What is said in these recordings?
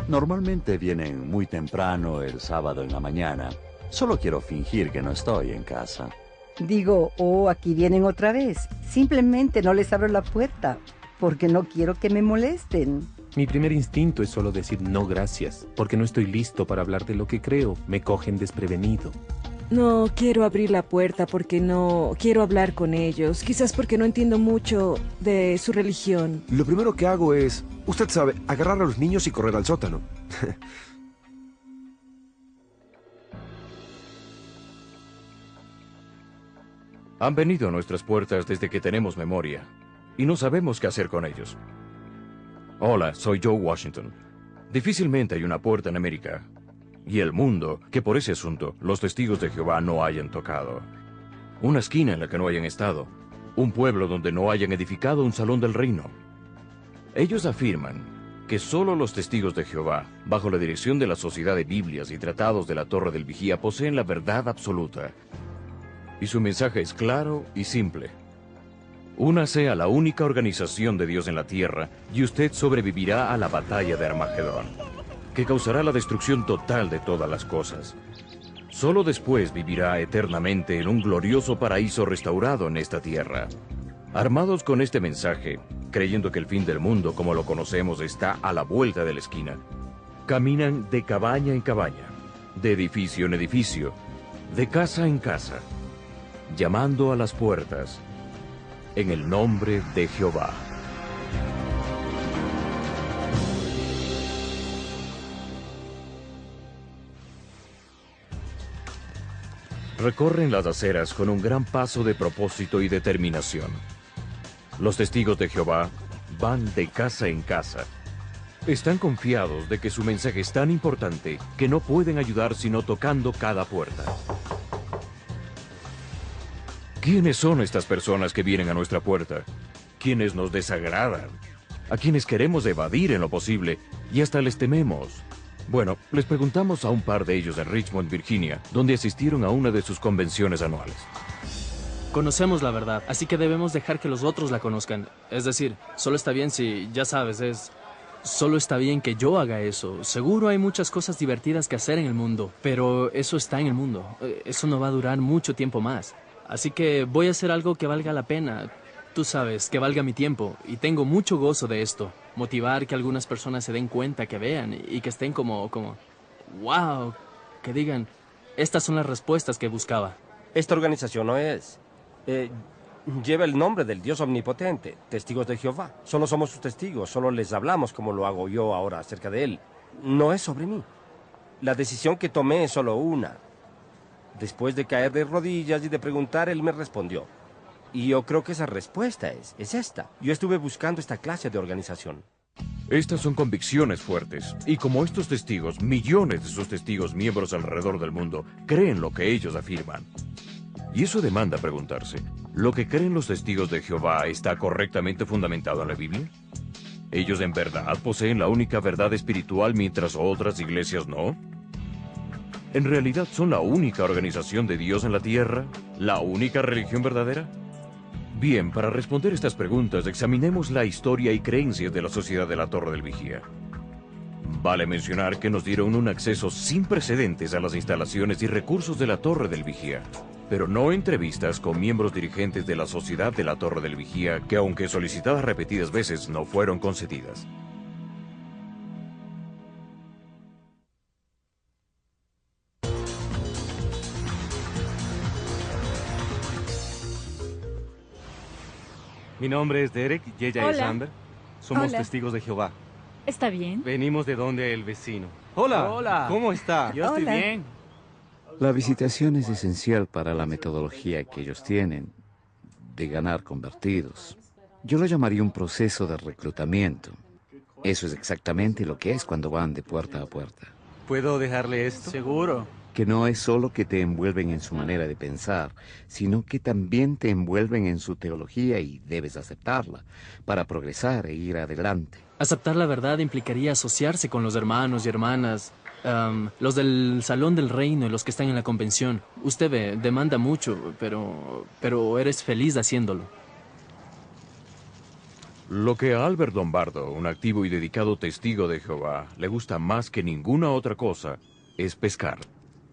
Normalmente vienen muy temprano el sábado en la mañana. Solo quiero fingir que no estoy en casa. Digo, oh, aquí vienen otra vez. Simplemente no les abro la puerta, porque no quiero que me molesten. Mi primer instinto es solo decir no gracias, porque no estoy listo para hablar de lo que creo. Me cogen desprevenido. No quiero abrir la puerta porque no quiero hablar con ellos. Quizás porque no entiendo mucho de su religión. Lo primero que hago es, usted sabe, agarrar a los niños y correr al sótano. Han venido a nuestras puertas desde que tenemos memoria, y no sabemos qué hacer con ellos. Hola, soy Joe Washington. Difícilmente hay una puerta en América y el mundo que por ese asunto los testigos de Jehová no hayan tocado. Una esquina en la que no hayan estado. Un pueblo donde no hayan edificado un salón del reino. Ellos afirman que solo los testigos de Jehová, bajo la dirección de la Sociedad de Biblias y Tratados de la Torre del Vigía, poseen la verdad absoluta. Y su mensaje es claro y simple. Únase a la única organización de Dios en la tierra y usted sobrevivirá a la batalla de Armagedón, que causará la destrucción total de todas las cosas. Solo después vivirá eternamente en un glorioso paraíso restaurado en esta tierra. Armados con este mensaje, creyendo que el fin del mundo como lo conocemos está a la vuelta de la esquina, caminan de cabaña en cabaña, de edificio en edificio, de casa en casa, llamando a las puertas, en el nombre de Jehová. Recorren las aceras con un gran paso de propósito y determinación. Los testigos de Jehová van de casa en casa. Están confiados de que su mensaje es tan importante que no pueden ayudar sino tocando cada puerta. ¿Quiénes son estas personas que vienen a nuestra puerta? ¿Quiénes nos desagradan? ¿A quienes queremos evadir en lo posible y hasta les tememos? Bueno, les preguntamos a un par de ellos en Richmond, Virginia, donde asistieron a una de sus convenciones anuales. Conocemos la verdad, así que debemos dejar que los otros la conozcan. Es decir, solo está bien si, ya sabes, solo está bien que yo haga eso. Seguro hay muchas cosas divertidas que hacer en el mundo, pero eso está en el mundo. Eso no va a durar mucho tiempo más. Así que voy a hacer algo que valga la pena. Tú sabes, que valga mi tiempo. Y tengo mucho gozo de esto. Motivar que algunas personas se den cuenta, que vean y que estén como, wow, que digan, estas son las respuestas que buscaba. Esta organización no es... lleva el nombre del Dios omnipotente, Testigos de Jehová. Solo somos sus testigos, solo les hablamos como lo hago yo ahora acerca de él. No es sobre mí. La decisión que tomé es solo una. Después de caer de rodillas y de preguntar, él me respondió. Y yo creo que esa respuesta es esta. Yo estuve buscando esta clase de organización. Estas son convicciones fuertes, y como estos testigos, millones de sus testigos miembros alrededor del mundo creen lo que ellos afirman. Y eso demanda preguntarse, ¿lo que creen los testigos de Jehová está correctamente fundamentado en la Biblia? ¿Ellos en verdad poseen la única verdad espiritual mientras otras iglesias no? ¿En realidad son la única organización de Dios en la tierra? ¿La única religión verdadera? Bien, para responder estas preguntas, examinemos la historia y creencias de la Sociedad de la Torre del Vigía. Vale mencionar que nos dieron un acceso sin precedentes a las instalaciones y recursos de la Torre del Vigía, pero no entrevistas con miembros dirigentes de la Sociedad de la Torre del Vigía que, aunque solicitadas repetidas veces, no fueron concedidas. Mi nombre es Derek y ella es Hola. Amber. Somos Hola. testigos de Jehová. Está bien. Venimos de donde el vecino. Hola. Hola. ¿Cómo está? Yo estoy bien. La visitación es esencial para la metodología que ellos tienen de ganar convertidos. Yo lo llamaría un proceso de reclutamiento. Eso es exactamente lo que es cuando van de puerta a puerta. ¿Puedo dejarle esto? Seguro. Que no es solo que te envuelven en su manera de pensar, sino que también te envuelven en su teología y debes aceptarla para progresar e ir adelante. Aceptar la verdad implicaría asociarse con los hermanos y hermanas, los del Salón del Reino y los que están en la convención. Usted ve, demanda mucho, pero eres feliz haciéndolo. Lo que a Albert Lombardo, un activo y dedicado testigo de Jehová, le gusta más que ninguna otra cosa es pescar.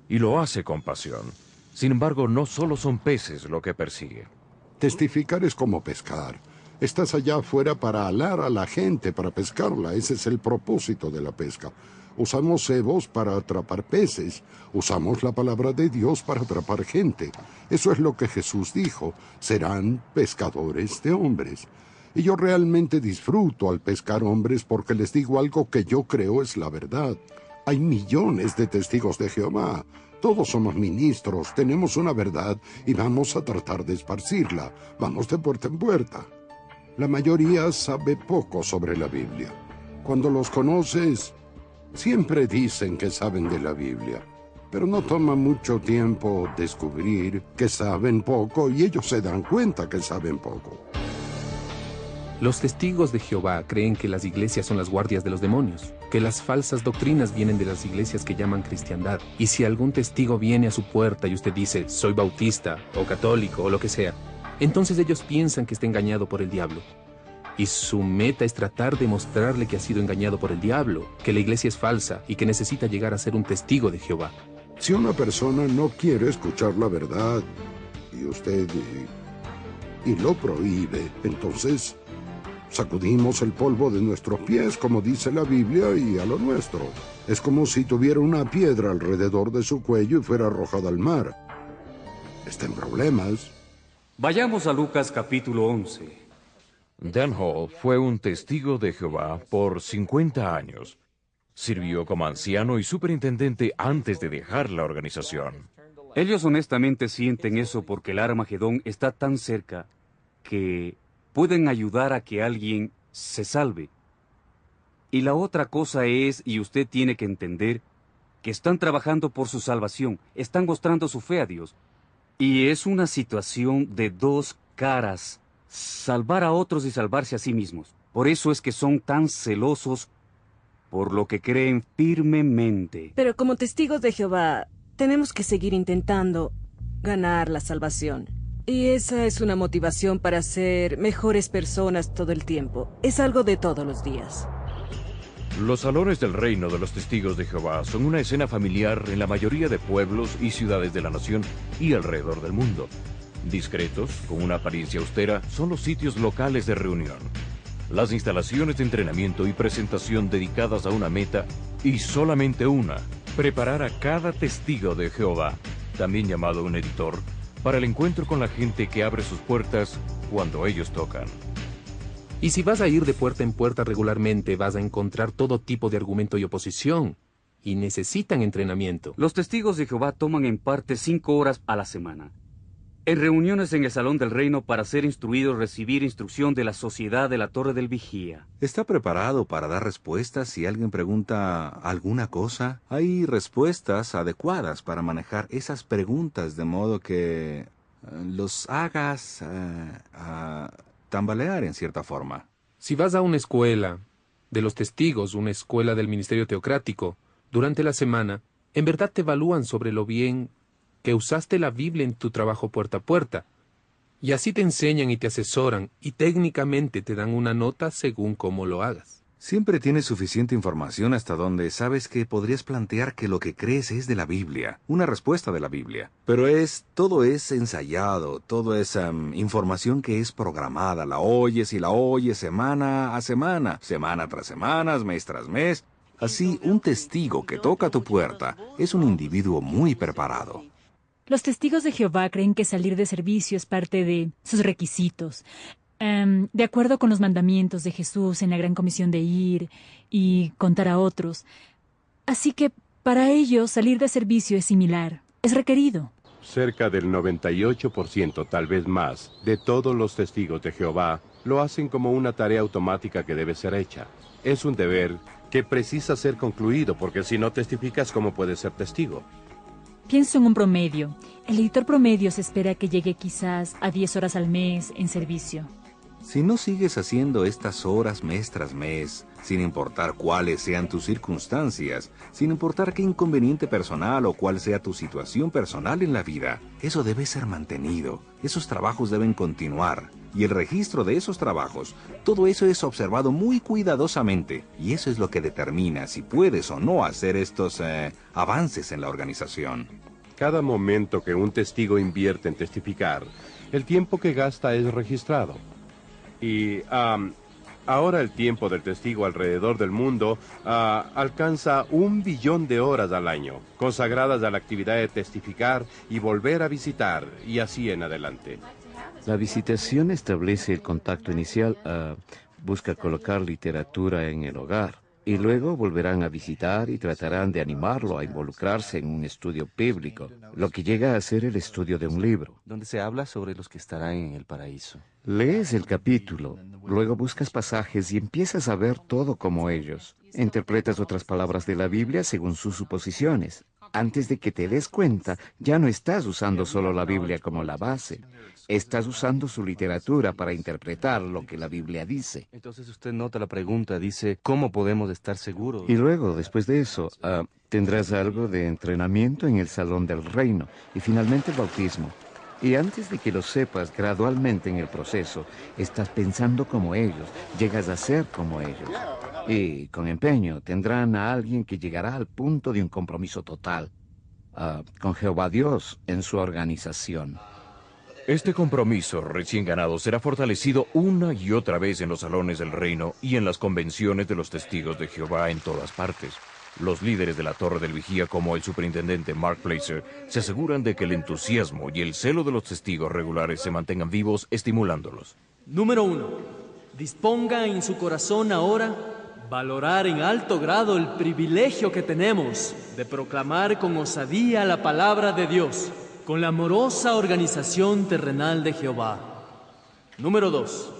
Y lo hace con pasión. Sin embargo, no solo son peces lo que persigue. Testificar es como pescar. Estás allá afuera para alar a la gente, para pescarla. Ese es el propósito de la pesca. Usamos cebos para atrapar peces. Usamos la palabra de Dios para atrapar gente. Eso es lo que Jesús dijo. Serán pescadores de hombres. Y yo realmente disfruto al pescar hombres porque les digo algo que yo creo es la verdad. Hay millones de testigos de Jehová. Todos somos ministros, tenemos una verdad y vamos a tratar de esparcirla. Vamos de puerta en puerta. La mayoría sabe poco sobre la Biblia. Cuando los conoces, siempre dicen que saben de la Biblia. Pero no toma mucho tiempo descubrir que saben poco y ellos se dan cuenta que saben poco. Los testigos de Jehová creen que las iglesias son las guardias de los demonios, que las falsas doctrinas vienen de las iglesias que llaman cristiandad. Y si algún testigo viene a su puerta y usted dice, soy bautista, o católico, o lo que sea, entonces ellos piensan que está engañado por el diablo. Y su meta es tratar de mostrarle que ha sido engañado por el diablo, que la iglesia es falsa y que necesita llegar a ser un testigo de Jehová. Si una persona no quiere escuchar la verdad, y usted y lo prohíbe, entonces sacudimos el polvo de nuestros pies, como dice la Biblia, y a lo nuestro. Es como si tuviera una piedra alrededor de su cuello y fuera arrojada al mar. Está en problemas. Vayamos a Lucas capítulo 11. Dan Hall fue un testigo de Jehová por 50 años. Sirvió como anciano y superintendente antes de dejar la organización. Ellos honestamente sienten eso porque el Armagedón está tan cerca que pueden ayudar a que alguien se salve. Y la otra cosa es, y usted tiene que entender, que están trabajando por su salvación, están mostrando su fe a Dios. Y es una situación de dos caras, salvar a otros y salvarse a sí mismos. Por eso es que son tan celosos por lo que creen firmemente. Pero como testigos de Jehová, tenemos que seguir intentando ganar la salvación. Y esa es una motivación para ser mejores personas todo el tiempo. Es algo de todos los días. Los salones del reino de los testigos de Jehová son una escena familiar en la mayoría de pueblos y ciudades de la nación y alrededor del mundo. Discretos, con una apariencia austera, son los sitios locales de reunión. Las instalaciones de entrenamiento y presentación dedicadas a una meta, y solamente una: preparar a cada testigo de Jehová, también llamado un editor, para el encuentro con la gente que abre sus puertas cuando ellos tocan. Y si vas a ir de puerta en puerta regularmente, vas a encontrar todo tipo de argumento y oposición. Y necesitan entrenamiento. Los testigos de Jehová toman en parte 5 horas a la semana. En reuniones en el Salón del Reino para ser instruidos, recibir instrucción de la Sociedad de la Torre del Vigía. ¿Está preparado para dar respuestas si alguien pregunta alguna cosa? Hay respuestas adecuadas para manejar esas preguntas de modo que los hagas tambalear en cierta forma. Si vas a una escuela de los testigos, una escuela del ministerio teocrático, durante la semana, en verdad te evalúan sobre lo bien que usaste la Biblia en tu trabajo puerta a puerta. Y así te enseñan y te asesoran, y técnicamente te dan una nota según cómo lo hagas. Siempre tienes suficiente información hasta donde sabes que podrías plantear que lo que crees es de la Biblia, una respuesta de la Biblia. Pero todo es ensayado, todo es información que es programada, la oyes y la oyes semana a semana, semana tras semana, mes tras mes. Así, un testigo que toca tu puerta es un individuo muy preparado. Los testigos de Jehová creen que salir de servicio es parte de sus requisitos. De acuerdo con los mandamientos de Jesús en la Gran Comisión de ir y contar a otros. Así que para ellos salir de servicio es similar, es requerido. Cerca del 98%, tal vez más, de todos los testigos de Jehová lo hacen como una tarea automática que debe ser hecha. Es un deber que precisa ser concluido porque si no testificas, ¿cómo puedes ser testigo? Pienso en un promedio. El editor promedio se espera que llegue quizás a 10 horas al mes en servicio. Si no sigues haciendo estas horas mes tras mes, sin importar cuáles sean tus circunstancias, sin importar qué inconveniente personal o cuál sea tu situación personal en la vida, eso debe ser mantenido, esos trabajos deben continuar, y el registro de esos trabajos, todo eso es observado muy cuidadosamente, y eso es lo que determina si puedes o no hacer estos avances en la organización. Cada momento que un testigo invierte en testificar, el tiempo que gasta es registrado. Y ahora el tiempo del testigo alrededor del mundo alcanza 1 billón de horas al año, consagradas a la actividad de testificar y volver a visitar, y así en adelante. La visitación establece el contacto inicial, busca colocar literatura en el hogar, y luego volverán a visitar y tratarán de animarlo a involucrarse en un estudio bíblico, lo que llega a ser el estudio de un libro. Donde se habla sobre los que estarán en el paraíso. Lees el capítulo, luego buscas pasajes y empiezas a ver todo como ellos. Interpretas otras palabras de la Biblia según sus suposiciones. Antes de que te des cuenta, ya no estás usando solo la Biblia como la base. Estás usando su literatura para interpretar lo que la Biblia dice. Entonces usted nota la pregunta, dice, ¿cómo podemos estar seguros? Y luego, después de eso, tendrás algo de entrenamiento en el Salón del Reino y finalmente el bautismo. Y antes de que lo sepas, gradualmente en el proceso, estás pensando como ellos, llegas a ser como ellos. Y con empeño tendrán a alguien que llegará al punto de un compromiso total con Jehová Dios en su organización. Este compromiso recién ganado será fortalecido una y otra vez en los salones del reino y en las convenciones de los testigos de Jehová en todas partes. Los líderes de la Torre del Vigía, como el superintendente Mark Placer, se aseguran de que el entusiasmo y el celo de los testigos regulares se mantengan vivos, estimulándolos. Número 1. Disponga en su corazón ahora valorar en alto grado el privilegio que tenemos de proclamar con osadía la palabra de Dios, con la amorosa organización terrenal de Jehová. Número 2.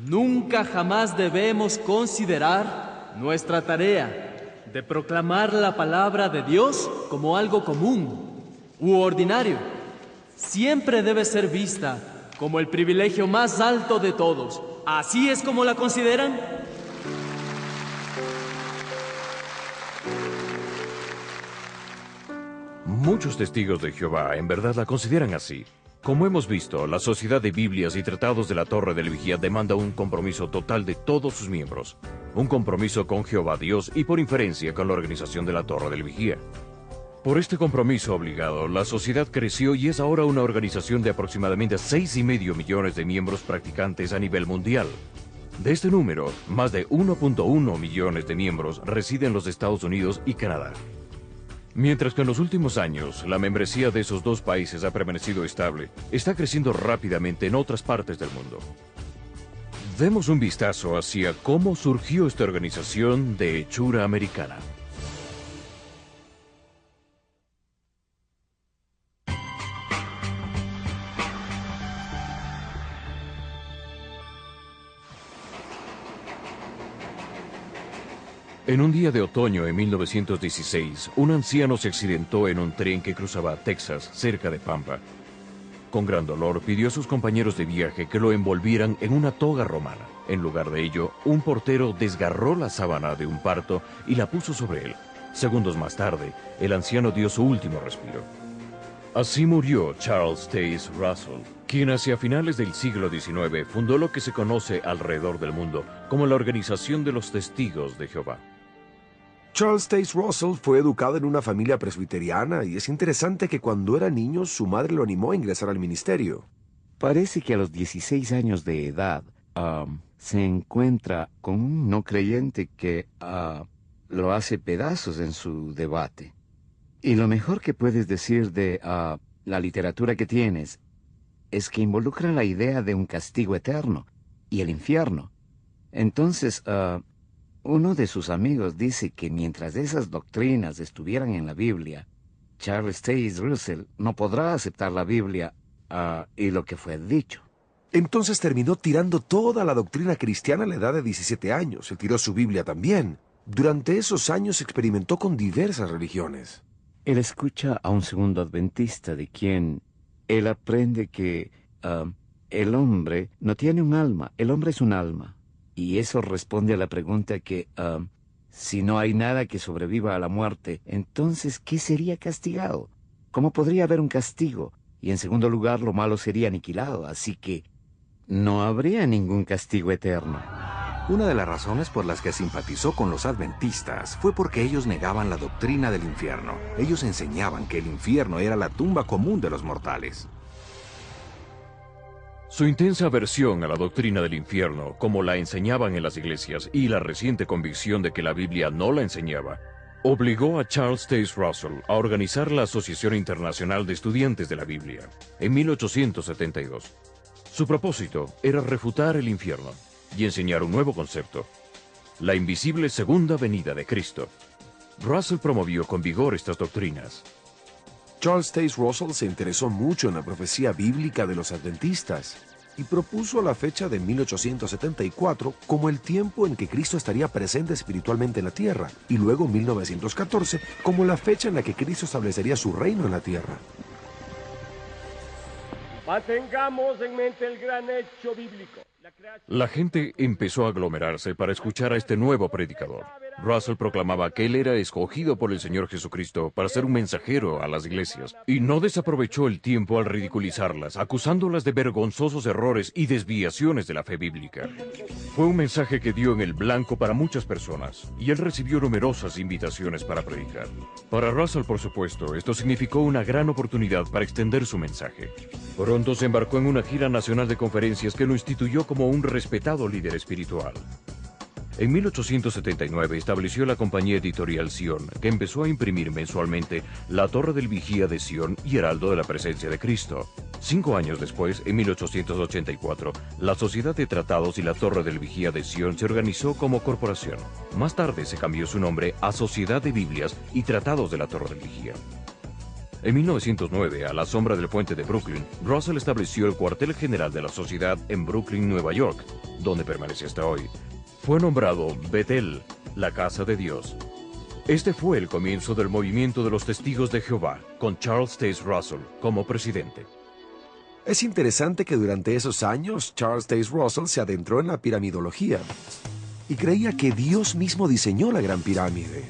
Nunca jamás debemos considerar nuestra tarea de proclamar la palabra de Dios como algo común u ordinario. Siempre debe ser vista como el privilegio más alto de todos. ¿Así es como la consideran? Muchos testigos de Jehová en verdad la consideran así. Como hemos visto, la Sociedad de Biblias y Tratados de la Torre del Vigía demanda un compromiso total de todos sus miembros. Un compromiso con Jehová Dios y por inferencia con la organización de la Torre del Vigía. Por este compromiso obligado, la sociedad creció y es ahora una organización de aproximadamente 6,5 millones de miembros practicantes a nivel mundial. De este número, más de 1.1 millones de miembros residen en los Estados Unidos y Canadá. Mientras que en los últimos años, la membresía de esos dos países ha permanecido estable, está creciendo rápidamente en otras partes del mundo. Demos un vistazo hacia cómo surgió esta organización de hechura americana. En un día de otoño en 1916, un anciano se accidentó en un tren que cruzaba Texas, cerca de Pampa. Con gran dolor, pidió a sus compañeros de viaje que lo envolvieran en una toga romana. En lugar de ello, un portero desgarró la sábana de un parto y la puso sobre él. Segundos más tarde, el anciano dio su último respiro. Así murió Charles Taze Russell, quien hacia finales del siglo XIX fundó lo que se conoce alrededor del mundo como la Organización de los Testigos de Jehová. Charles Taze Russell fue educado en una familia presbiteriana y es interesante que cuando era niño su madre lo animó a ingresar al ministerio. Parece que a los 16 años de edad se encuentra con un no creyente que lo hace pedazos en su debate. Y lo mejor que puedes decir de la literatura que tienes es que involucra la idea de un castigo eterno y el infierno. Entonces, uno de sus amigos dice que mientras esas doctrinas estuvieran en la Biblia, Charles Taze Russell no podrá aceptar la Biblia y lo que fue dicho. Entonces terminó tirando toda la doctrina cristiana a la edad de 17 años. Él tiró su Biblia también. Durante esos años experimentó con diversas religiones. Él escucha a un segundo adventista de quien él aprende que el hombre no tiene un alma, el hombre es un alma. Y eso responde a la pregunta que, si no hay nada que sobreviva a la muerte, entonces, ¿qué sería castigado? ¿Cómo podría haber un castigo? Y en segundo lugar, lo malo sería aniquilado, así que no habría ningún castigo eterno. Una de las razones por las que simpatizó con los adventistas fue porque ellos negaban la doctrina del infierno. Ellos enseñaban que el infierno era la tumba común de los mortales. Su intensa aversión a la doctrina del infierno, como la enseñaban en las iglesias, y la reciente convicción de que la Biblia no la enseñaba, obligó a Charles Taze Russell a organizar la Asociación Internacional de Estudiantes de la Biblia en 1872. Su propósito era refutar el infierno y enseñar un nuevo concepto, la invisible segunda venida de Cristo. Russell promovió con vigor estas doctrinas. Charles Taze Russell se interesó mucho en la profecía bíblica de los adventistas y propuso la fecha de 1874 como el tiempo en que Cristo estaría presente espiritualmente en la tierra, y luego 1914 como la fecha en la que Cristo establecería su reino en la tierra. Mantengamos en mente el gran hecho bíblico. La gente empezó a aglomerarse para escuchar a este nuevo predicador. Russell proclamaba que él era escogido por el Señor Jesucristo para ser un mensajero a las iglesias, y no desaprovechó el tiempo al ridiculizarlas, acusándolas de vergonzosos errores y desviaciones de la fe bíblica. Fue un mensaje que dio en el blanco para muchas personas, y él recibió numerosas invitaciones para predicar. Para Russell, por supuesto, esto significó una gran oportunidad para extender su mensaje. Pronto se embarcó en una gira nacional de conferencias que lo instituyó como un respetado líder espiritual. En 1879 estableció la compañía editorial Sion, que empezó a imprimir mensualmente La Torre del Vigía de Sion y Heraldo de la Presencia de Cristo. 5 años después, en 1884, la Sociedad de Tratados y La Torre del Vigía de Sion se organizó como corporación. Más tarde se cambió su nombre a Sociedad de Biblias y Tratados de la Torre del Vigía. En 1909, a la sombra del puente de Brooklyn, Russell estableció el cuartel general de la sociedad en Brooklyn, Nueva York, donde permanece hasta hoy. Fue nombrado Betel, la Casa de Dios. Este fue el comienzo del movimiento de los Testigos de Jehová, con Charles Taze Russell como presidente. Es interesante que durante esos años Charles Taze Russell se adentró en la piramidología y creía que Dios mismo diseñó la Gran Pirámide.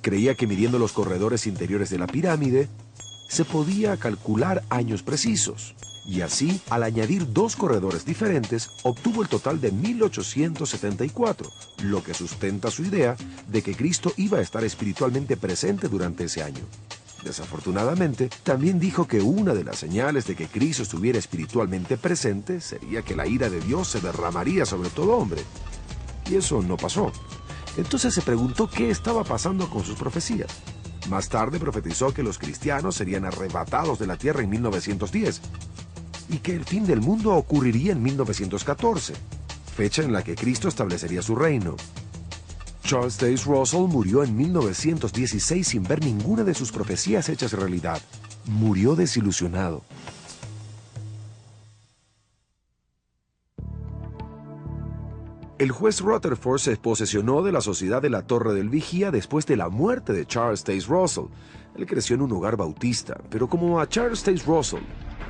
Creía que midiendo los corredores interiores de la pirámide se podía calcular años precisos. Y así, al añadir 2 corredores diferentes, obtuvo el total de 1874, lo que sustenta su idea de que Cristo iba a estar espiritualmente presente durante ese año. Desafortunadamente, también dijo que una de las señales de que Cristo estuviera espiritualmente presente sería que la ira de Dios se derramaría sobre todo hombre. Y eso no pasó. Entonces se preguntó qué estaba pasando con sus profecías. Más tarde profetizó que los cristianos serían arrebatados de la tierra en 1910 y que el fin del mundo ocurriría en 1914, fecha en la que Cristo establecería su reino. Charles Taze Russell murió en 1916 sin ver ninguna de sus profecías hechas realidad. Murió desilusionado. El juez Rutherford se posesionó de la Sociedad de la Torre del Vigía después de la muerte de Charles Taze Russell. Él creció en un hogar bautista, pero como a Charles Taze Russell,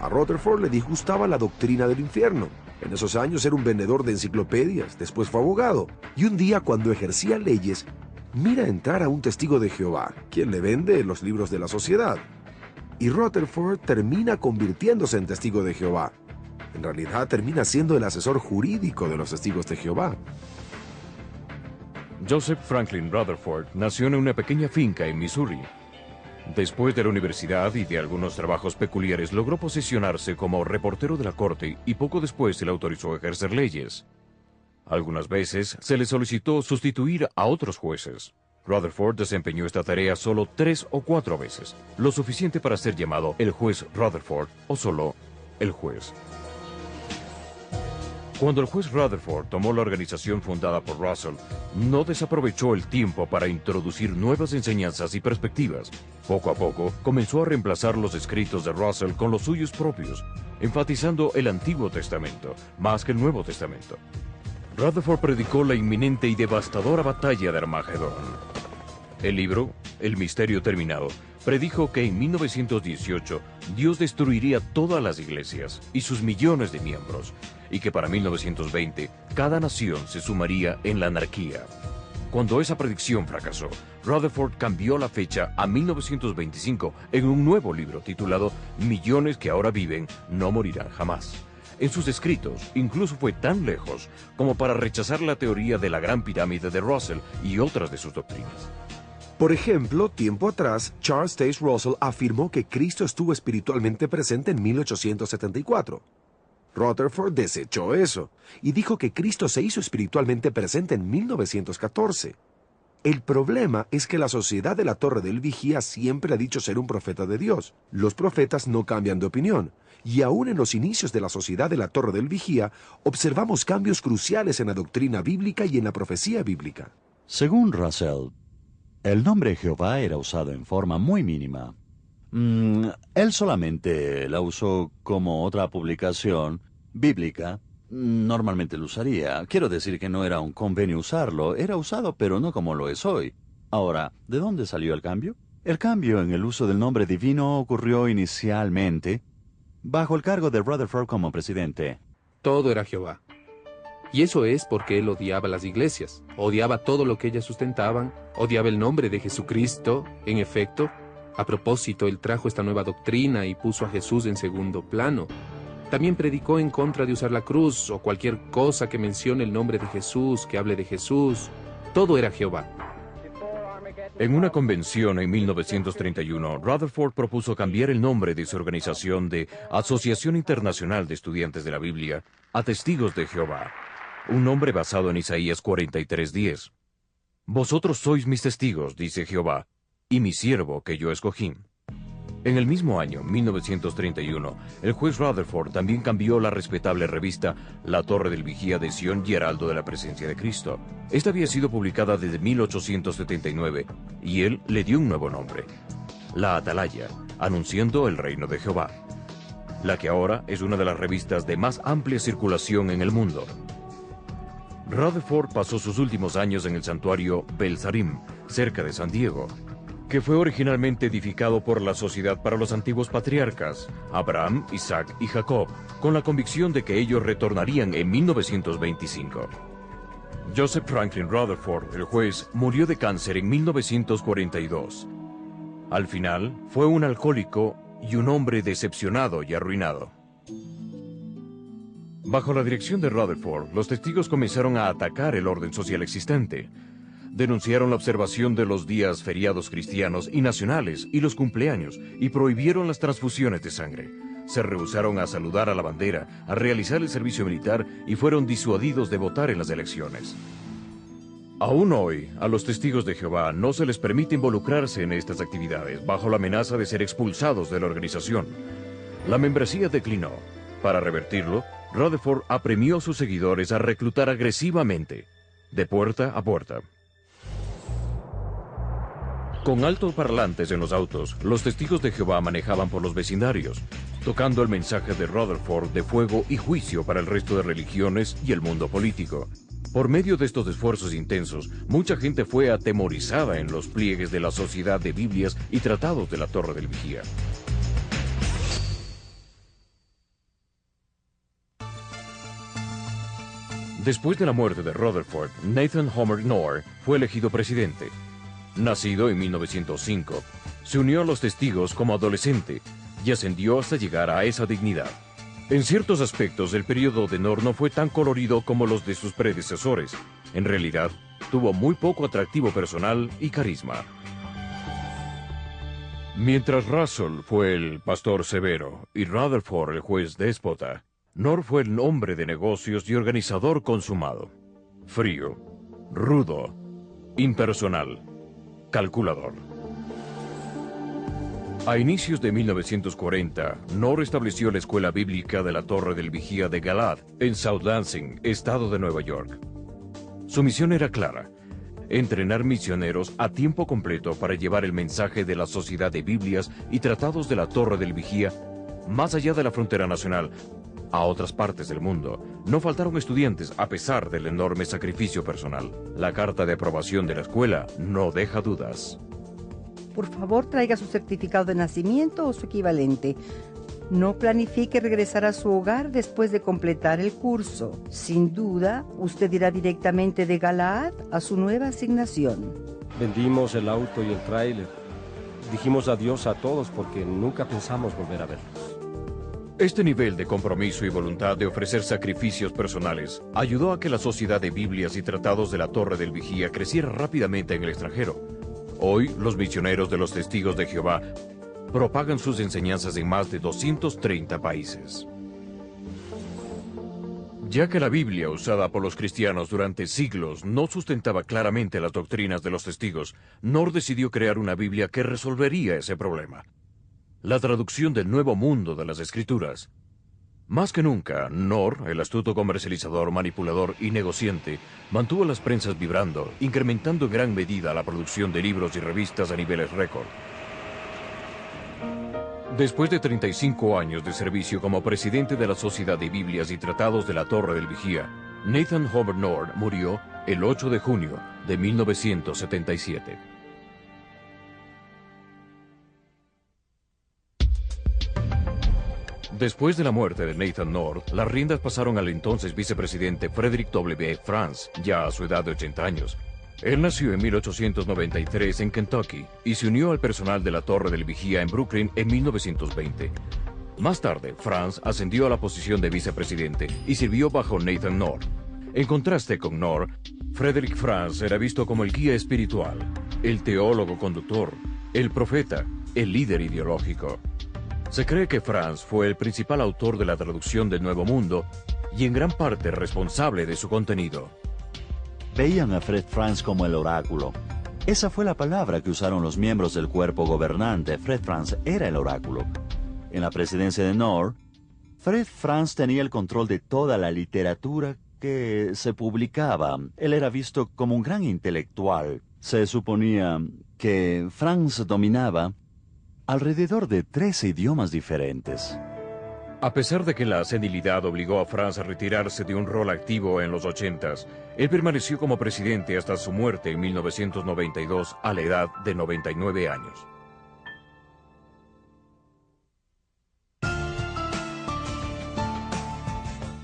a Rutherford le disgustaba la doctrina del infierno. En esos años era un vendedor de enciclopedias, después fue abogado, y un día cuando ejercía leyes, mira entrar a un testigo de Jehová, quien le vende los libros de la sociedad. Y Rutherford termina convirtiéndose en testigo de Jehová. En realidad termina siendo el asesor jurídico de los testigos de Jehová. Joseph Franklin Rutherford nació en una pequeña finca en Missouri. Después de la universidad y de algunos trabajos peculiares, logró posicionarse como reportero de la corte y poco después se le autorizó a ejercer leyes. Algunas veces se le solicitó sustituir a otros jueces. Rutherford desempeñó esta tarea solo 3 o 4 veces, lo suficiente para ser llamado el juez Rutherford o solo el juez. Cuando el juez Rutherford tomó la organización fundada por Russell, no desaprovechó el tiempo para introducir nuevas enseñanzas y perspectivas. Poco a poco, comenzó a reemplazar los escritos de Russell con los suyos propios, enfatizando el Antiguo Testamento más que el Nuevo Testamento. Rutherford predicó la inminente y devastadora batalla de Armagedón. El libro, El Misterio Terminado, predijo que en 1918 Dios destruiría todas las iglesias y sus millones de miembros, y que para 1920 cada nación se sumaría en la anarquía. Cuando esa predicción fracasó, Rutherford cambió la fecha a 1925 en un nuevo libro titulado Millones que ahora viven no morirán jamás. En sus escritos, incluso fue tan lejos como para rechazar la teoría de la Gran Pirámide de Russell y otras de sus doctrinas. Por ejemplo, tiempo atrás, Charles Taze Russell afirmó que Cristo estuvo espiritualmente presente en 1874. Rutherford desechó eso y dijo que Cristo se hizo espiritualmente presente en 1914. El problema es que la sociedad de la Torre del Vigía siempre ha dicho ser un profeta de Dios. Los profetas no cambian de opinión, y aún en los inicios de la sociedad de la Torre del Vigía observamos cambios cruciales en la doctrina bíblica y en la profecía bíblica. Según Russell, el nombre Jehová era usado en forma muy mínima. Él solamente la usó como otra publicación bíblica. Normalmente lo usaría. Quiero decir que no era un convenio usarlo. Era usado, pero no como lo es hoy. Ahora, ¿de dónde salió el cambio? El cambio en el uso del nombre divino ocurrió inicialmente bajo el cargo de Rutherford como presidente. Todo era Jehová. Y eso es porque él odiaba las iglesias, odiaba todo lo que ellas sustentaban, odiaba el nombre de Jesucristo. En efecto, a propósito, él trajo esta nueva doctrina y puso a Jesús en segundo plano. También predicó en contra de usar la cruz o cualquier cosa que mencione el nombre de Jesús, que hable de Jesús. Todo era Jehová. En una convención en 1931, Rutherford propuso cambiar el nombre de su organización de Asociación Internacional de Estudiantes de la Biblia a Testigos de Jehová, un nombre basado en Isaías 43:10. Vosotros sois mis testigos, dice Jehová, y mi siervo que yo escogí. En el mismo año, 1931, el juez Rutherford también cambió la respetable revista La Torre del Vigía de Sion y Heraldo de la Presencia de Cristo. Esta había sido publicada desde 1879 y él le dio un nuevo nombre, La Atalaya, anunciando el reino de Jehová, la que ahora es una de las revistas de más amplia circulación en el mundo. Rutherford pasó sus últimos años en el santuario Belzarim, cerca de San Diego, que fue originalmente edificado por la Sociedad para los Antiguos Patriarcas, Abraham, Isaac y Jacob, con la convicción de que ellos retornarían en 1925. Joseph Franklin Rutherford, el juez, murió de cáncer en 1942. Al final, fue un alcohólico y un hombre decepcionado y arruinado. Bajo la dirección de Rutherford, los testigos comenzaron a atacar el orden social existente. Denunciaron la observación de los días feriados cristianos y nacionales y los cumpleaños y prohibieron las transfusiones de sangre. Se rehusaron a saludar a la bandera, a realizar el servicio militar y fueron disuadidos de votar en las elecciones. Aún hoy, a los testigos de Jehová no se les permite involucrarse en estas actividades bajo la amenaza de ser expulsados de la organización. La membresía declinó. Para revertirlo, Rutherford apremió a sus seguidores a reclutar agresivamente, de puerta a puerta. Con altoparlantes en los autos, los testigos de Jehová manejaban por los vecindarios, tocando el mensaje de Rutherford de fuego y juicio para el resto de religiones y el mundo político. Por medio de estos esfuerzos intensos, mucha gente fue atemorizada en los pliegues de la Sociedad de Biblias y Tratados de la Torre del Vigía. Después de la muerte de Rutherford, Nathan Homer Knorr fue elegido presidente. Nacido en 1905, se unió a los testigos como adolescente y ascendió hasta llegar a esa dignidad. En ciertos aspectos, el periodo de Knorr no fue tan colorido como los de sus predecesores. En realidad, tuvo muy poco atractivo personal y carisma. Mientras Russell fue el pastor severo y Rutherford el juez déspota, Knorr fue el hombre de negocios y organizador consumado. Frío, rudo, impersonal, calculador. A inicios de 1940, Knorr estableció la Escuela Bíblica de la Torre del Vigía de Galad, en South Lansing, estado de Nueva York. Su misión era clara: entrenar misioneros a tiempo completo para llevar el mensaje de la Sociedad de Biblias y Tratados de la Torre del Vigía más allá de la frontera nacional, a otras partes del mundo. No faltaron estudiantes a pesar del enorme sacrificio personal. La carta de aprobación de la escuela no deja dudas. por favor traiga su certificado de nacimiento o su equivalente. No planifique regresar a su hogar después de completar el curso. Sin duda, usted irá directamente de Galaad a su nueva asignación. Vendimos el auto y el tráiler. Dijimos adiós a todos porque nunca pensamos volver a verlos. Este nivel de compromiso y voluntad de ofrecer sacrificios personales ayudó a que la Sociedad de Biblias y Tratados de la Torre del Vigía creciera rápidamente en el extranjero. Hoy, los misioneros de los Testigos de Jehová propagan sus enseñanzas en más de 230 países. Ya que la Biblia usada por los cristianos durante siglos no sustentaba claramente las doctrinas de los testigos, Knorr decidió crear una Biblia que resolvería ese problema. La traducción del Nuevo Mundo de las Escrituras. Más que nunca, Knorr, el astuto comercializador, manipulador y negociante, mantuvo las prensas vibrando, incrementando en gran medida la producción de libros y revistas a niveles récord. Después de 35 años de servicio como presidente de la Sociedad de Biblias y Tratados de la Torre del Vigía, Nathan Hobart Knorr murió el 8 de junio de 1977. Después de la muerte de Nathan Knorr, las riendas pasaron al entonces vicepresidente Frederick W. Franz, ya a su edad de 80 años. Él nació en 1893 en Kentucky y se unió al personal de la Torre del Vigía en Brooklyn en 1920. Más tarde, Franz ascendió a la posición de vicepresidente y sirvió bajo Nathan Knorr. En contraste con Knorr, Frederick Franz era visto como el guía espiritual, el teólogo conductor, el profeta, el líder ideológico. Se cree que Franz fue el principal autor de la traducción del Nuevo Mundo y en gran parte responsable de su contenido. Veían a Fred Franz como el oráculo. Esa fue la palabra que usaron los miembros del cuerpo gobernante. Fred Franz era el oráculo. En la presidencia de Knorr, Fred Franz tenía el control de toda la literatura que se publicaba. Él era visto como un gran intelectual. Se suponía que Franz dominaba alrededor de 13 idiomas diferentes. A pesar de que la senilidad obligó a Franz a retirarse de un rol activo en los 80s, él permaneció como presidente hasta su muerte en 1992 a la edad de 99 años.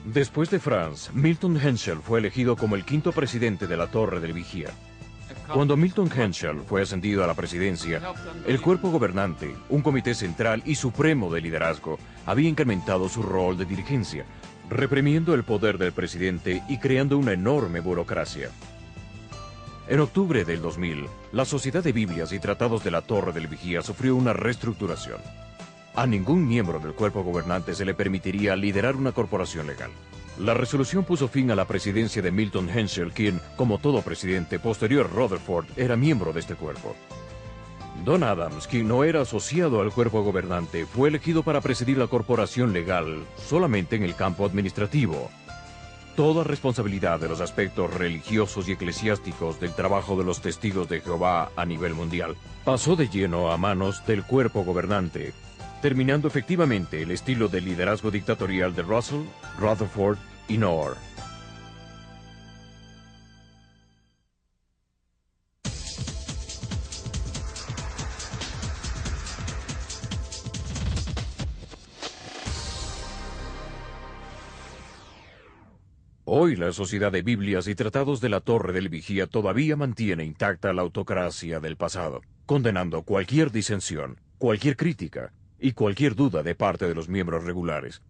Después de Franz, Milton Henschel fue elegido como el quinto presidente de la Torre del Vigía. Cuando Milton Henschel fue ascendido a la presidencia, el cuerpo gobernante, un comité central y supremo de liderazgo, había incrementado su rol de dirigencia, reprimiendo el poder del presidente y creando una enorme burocracia. En octubre del 2000, la Sociedad de Biblias y Tratados de la Torre del Vigía sufrió una reestructuración. A ningún miembro del cuerpo gobernante se le permitiría liderar una corporación legal. La resolución puso fin a la presidencia de Milton Henschel, quien, como todo presidente posterior a Rutherford, era miembro de este cuerpo. Don Adams, quien no era asociado al cuerpo gobernante, fue elegido para presidir la corporación legal solamente en el campo administrativo. Toda responsabilidad de los aspectos religiosos y eclesiásticos del trabajo de los testigos de Jehová a nivel mundial pasó de lleno a manos del cuerpo gobernante, terminando efectivamente el estilo de liderazgo dictatorial de Russell, Rutherford y Knorr. Hoy la Sociedad de Biblias y Tratados de la Torre del Vigía todavía mantiene intacta la autocracia del pasado, condenando cualquier disensión, cualquier crítica y cualquier duda de parte de los miembros regulares.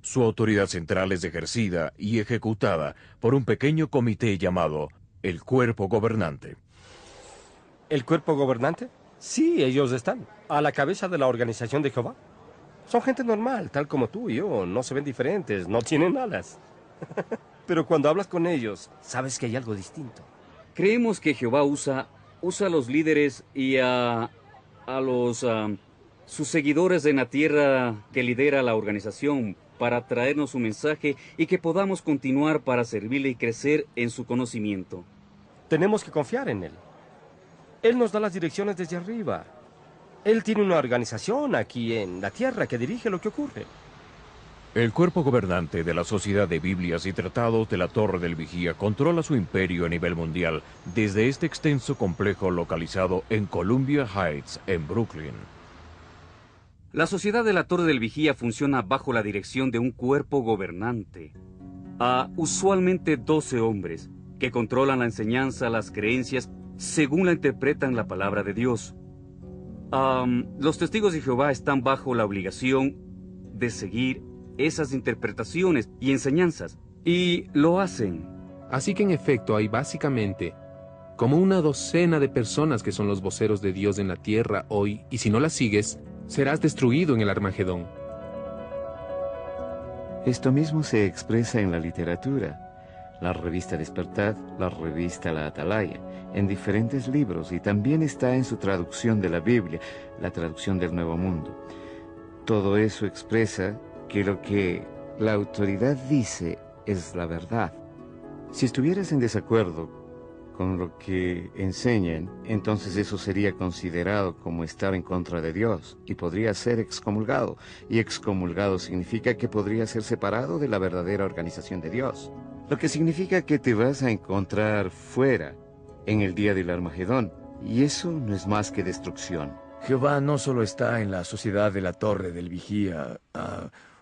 Su autoridad central es ejercida y ejecutada por un pequeño comité llamado el Cuerpo Gobernante. ¿El Cuerpo Gobernante? Sí, ellos están a la cabeza de la Organización de Jehová. Son gente normal, tal como tú y yo. No se ven diferentes, no tienen alas. Pero cuando hablas con ellos, sabes que hay algo distinto. Creemos que Jehová usa a los líderes y a los sus seguidores en la tierra que lidera la organización para traernos su mensaje y que podamos continuar para servirle y crecer en su conocimiento. Tenemos que confiar en él. Él nos da las direcciones desde arriba. Él tiene una organización aquí en la tierra que dirige lo que ocurre. El cuerpo gobernante de la Sociedad de Biblias y Tratados de la Torre del Vigía controla su imperio a nivel mundial desde este extenso complejo localizado en Columbia Heights, en Brooklyn. La Sociedad de la Torre del Vigía funciona bajo la dirección de un cuerpo gobernante. Usualmente 12 hombres que controlan la enseñanza, las creencias, según la interpretan la palabra de Dios. Los testigos de Jehová están bajo la obligación de seguir esas interpretaciones y enseñanzas, y lo hacen. Así que en efecto hay básicamente como una docena de personas que son los voceros de Dios en la tierra hoy, y si no las sigues, serás destruido en el Armagedón. Esto mismo se expresa en la literatura. La revista Despertad, la revista La Atalaya, en diferentes libros, y también está en su traducción de la Biblia, la traducción del Nuevo Mundo. Todo eso expresa que lo que la autoridad dice es la verdad. Si estuvieras en desacuerdo con lo que enseñan, entonces eso sería considerado como estar en contra de Dios y podría ser excomulgado. Y excomulgado significa que podría ser separado de la verdadera organización de Dios. Lo que significa que te vas a encontrar fuera en el día del Armagedón. Y eso no es más que destrucción. Jehová no solo está en la Sociedad de la Torre del Vigía.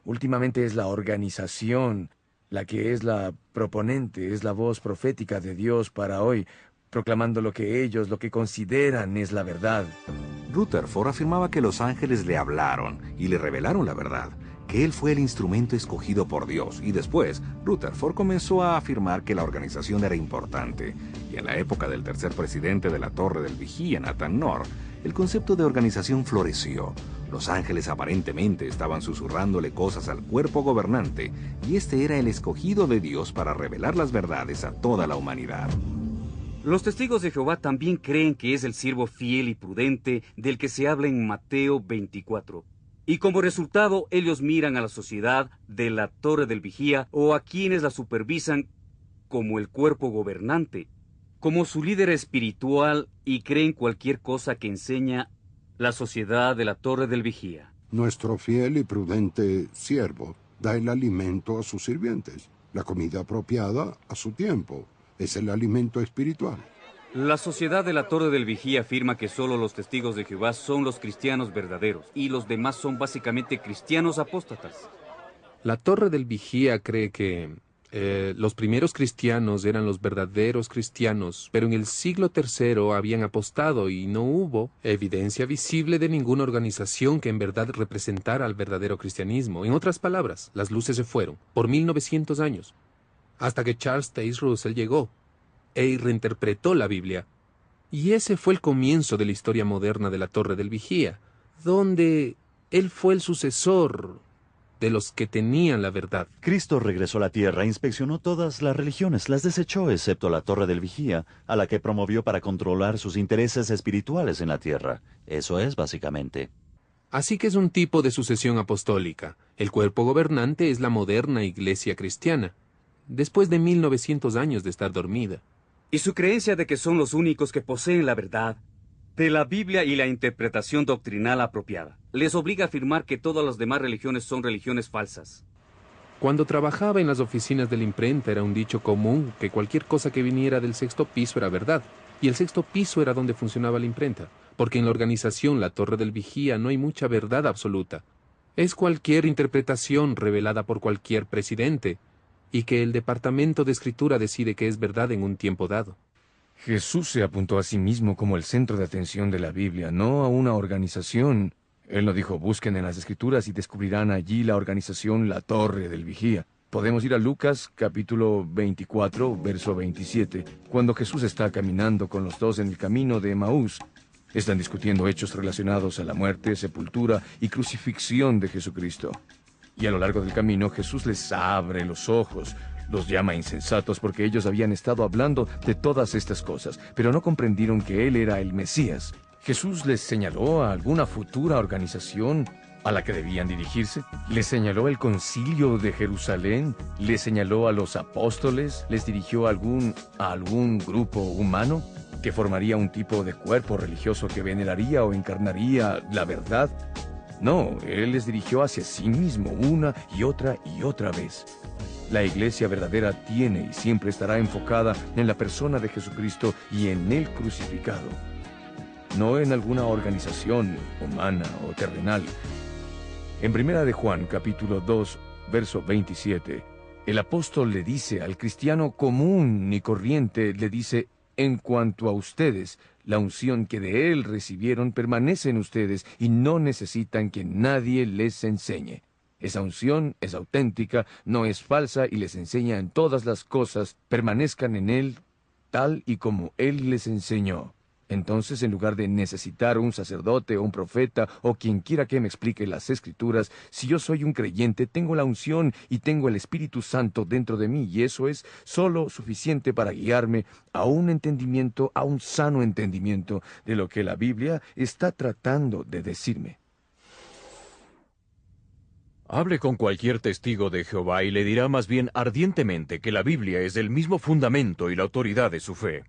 Últimamente es la organización la que es la proponente, es la voz profética de Dios para hoy, proclamando lo que consideran es la verdad. Rutherford afirmaba que los ángeles le hablaron y le revelaron la verdad, que él fue el instrumento escogido por Dios, y después Rutherford comenzó a afirmar que la organización era importante, y en la época del tercer presidente de la Torre del Vigía, Nathan Knorr, el concepto de organización floreció. Los ángeles aparentemente estaban susurrándole cosas al cuerpo gobernante, y este era el escogido de Dios para revelar las verdades a toda la humanidad. Los testigos de Jehová también creen que es el siervo fiel y prudente del que se habla en Mateo 24. Y como resultado, ellos miran a la sociedad de la Torre del Vigía o a quienes la supervisan como el cuerpo gobernante, como su líder espiritual, y creen cualquier cosa que enseña la Sociedad de la Torre del Vigía. Nuestro fiel y prudente siervo da el alimento a sus sirvientes, la comida apropiada a su tiempo. Es el alimento espiritual. La Sociedad de la Torre del Vigía afirma que solo los testigos de Jehová son los cristianos verdaderos y los demás son básicamente cristianos apóstatas. La Torre del Vigía cree que los primeros cristianos eran los verdaderos cristianos, pero en el siglo III habían apostado y no hubo evidencia visible de ninguna organización que en verdad representara al verdadero cristianismo. En otras palabras, las luces se fueron por 1900 años, hasta que Charles Taze Russell llegó e reinterpretó la Biblia. Y ese fue el comienzo de la historia moderna de la Torre del Vigía, donde él fue el sucesor de los que tenían la verdad. Cristo regresó a la tierra, inspeccionó todas las religiones, las desechó excepto la Torre del Vigía, a la que promovió para controlar sus intereses espirituales en la tierra. Eso es, básicamente. Así que es un tipo de sucesión apostólica. El cuerpo gobernante es la moderna iglesia cristiana, después de 1900 años de estar dormida. Y su creencia de que son los únicos que poseen la verdad de la Biblia y la interpretación doctrinal apropiada les obliga a afirmar que todas las demás religiones son religiones falsas. Cuando trabajaba en las oficinas de la imprenta era un dicho común que cualquier cosa que viniera del sexto piso era verdad, y el sexto piso era donde funcionaba la imprenta, porque en la organización La Torre del Vigía no hay mucha verdad absoluta. Es cualquier interpretación revelada por cualquier presidente, y que el departamento de escritura decide que es verdad en un tiempo dado. Jesús se apuntó a sí mismo como el centro de atención de la Biblia, no a una organización. Él no dijo, busquen en las Escrituras y descubrirán allí la organización La Torre del Vigía. Podemos ir a Lucas, capítulo 24, verso 27, cuando Jesús está caminando con los dos en el camino de Emaús. Están discutiendo hechos relacionados a la muerte, sepultura y crucifixión de Jesucristo. Y a lo largo del camino Jesús les abre los ojos. Los llama insensatos porque ellos habían estado hablando de todas estas cosas, pero no comprendieron que Él era el Mesías. Jesús les señaló a alguna futura organización a la que debían dirigirse. Les señaló el concilio de Jerusalén. Les señaló a los apóstoles. Les dirigió a algún grupo humano que formaría un tipo de cuerpo religioso que veneraría o encarnaría la verdad. No, Él les dirigió hacia sí mismo una y otra vez. La iglesia verdadera tiene y siempre estará enfocada en la persona de Jesucristo y en Él crucificado. No en alguna organización humana o terrenal. En 1 de Juan, capítulo 2, verso 27, el apóstol le dice al cristiano común y corriente, le dice: en cuanto a ustedes, la unción que de Él recibieron permanece en ustedes y no necesitan que nadie les enseñe. Esa unción es auténtica, no es falsa y les enseña en todas las cosas. Permanezcan en Él tal y como Él les enseñó. Entonces, en lugar de necesitar un sacerdote o un profeta o quien quiera que me explique las Escrituras, si yo soy un creyente, tengo la unción y tengo el Espíritu Santo dentro de mí, y eso es solo suficiente para guiarme a un entendimiento, a un sano entendimiento de lo que la Biblia está tratando de decirme. Hable con cualquier testigo de Jehová y le dirá más bien ardientemente que la Biblia es el mismo fundamento y la autoridad de su fe.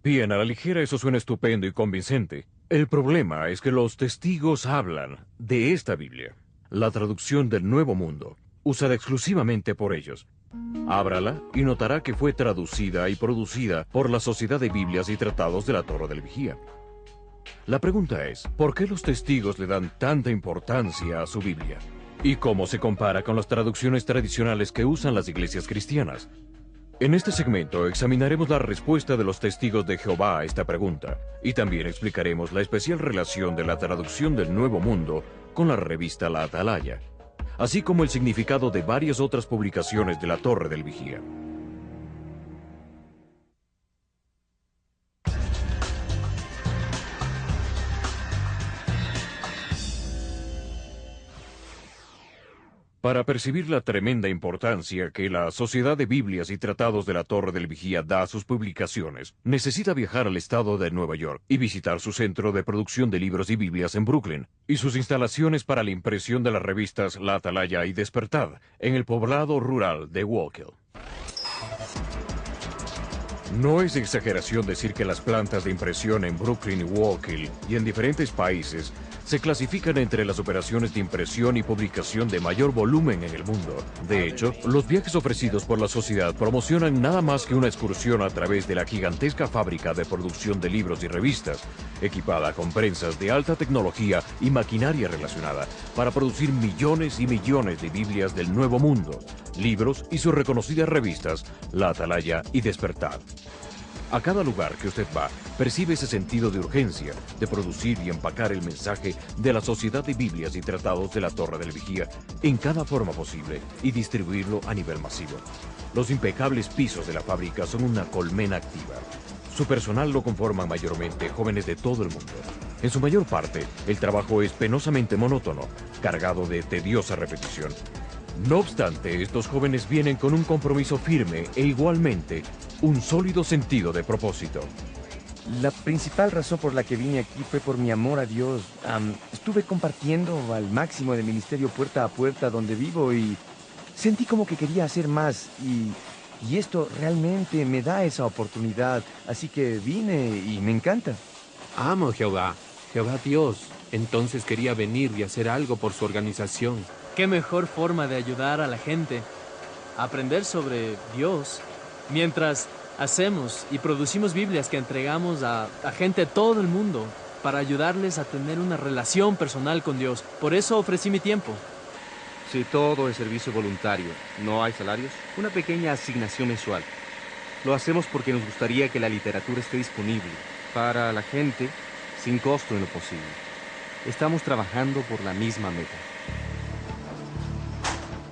Bien, a la ligera eso suena estupendo y convincente. El problema es que los testigos hablan de esta Biblia, la traducción del Nuevo Mundo, usada exclusivamente por ellos. Ábrala y notará que fue traducida y producida por la Sociedad de Biblias y Tratados de la Torre del Vigía. La pregunta es, ¿por qué los testigos le dan tanta importancia a su Biblia? ¿Y cómo se compara con las traducciones tradicionales que usan las iglesias cristianas? En este segmento examinaremos la respuesta de los testigos de Jehová a esta pregunta, y también explicaremos la especial relación de la traducción del Nuevo Mundo con la revista La Atalaya, así como el significado de varias otras publicaciones de la Torre del Vigía. Para percibir la tremenda importancia que la Sociedad de Biblias y Tratados de la Torre del Vigía da a sus publicaciones, necesita viajar al estado de Nueva York y visitar su centro de producción de libros y Biblias en Brooklyn, y sus instalaciones para la impresión de las revistas La Atalaya y Despertad, en el poblado rural de Wallkill. No es exageración decir que las plantas de impresión en Brooklyn y Wallkill y en diferentes países se clasifican entre las operaciones de impresión y publicación de mayor volumen en el mundo. De hecho, los viajes ofrecidos por la sociedad promocionan nada más que una excursión a través de la gigantesca fábrica de producción de libros y revistas, equipada con prensas de alta tecnología y maquinaria relacionada, para producir millones y millones de Biblias del Nuevo Mundo, libros y sus reconocidas revistas, La Atalaya y Despertad. A cada lugar que usted va, percibe ese sentido de urgencia de producir y empacar el mensaje de la Sociedad de Biblias y Tratados de la Torre del Vigía en cada forma posible y distribuirlo a nivel masivo. Los impecables pisos de la fábrica son una colmena activa. Su personal lo conforman mayormente jóvenes de todo el mundo. En su mayor parte, el trabajo es penosamente monótono, cargado de tediosa repetición. No obstante, estos jóvenes vienen con un compromiso firme e igualmente un sólido sentido de propósito. La principal razón por la que vine aquí fue por mi amor a Dios. Estuve compartiendo al máximo del ministerio puerta a puerta donde vivo y sentí como que quería hacer más y esto realmente me da esa oportunidad. Así que vine y me encanta. Amo a Jehová, Jehová Dios. Entonces quería venir y hacer algo por su organización. ¿Qué mejor forma de ayudar a la gente a aprender sobre Dios mientras hacemos y producimos Biblias que entregamos a gente de todo el mundo para ayudarles a tener una relación personal con Dios? Por eso ofrecí mi tiempo. Si todo es servicio voluntario, ¿no hay salarios? Una pequeña asignación mensual. Lo hacemos porque nos gustaría que la literatura esté disponible para la gente sin costo en lo posible. Estamos trabajando por la misma meta.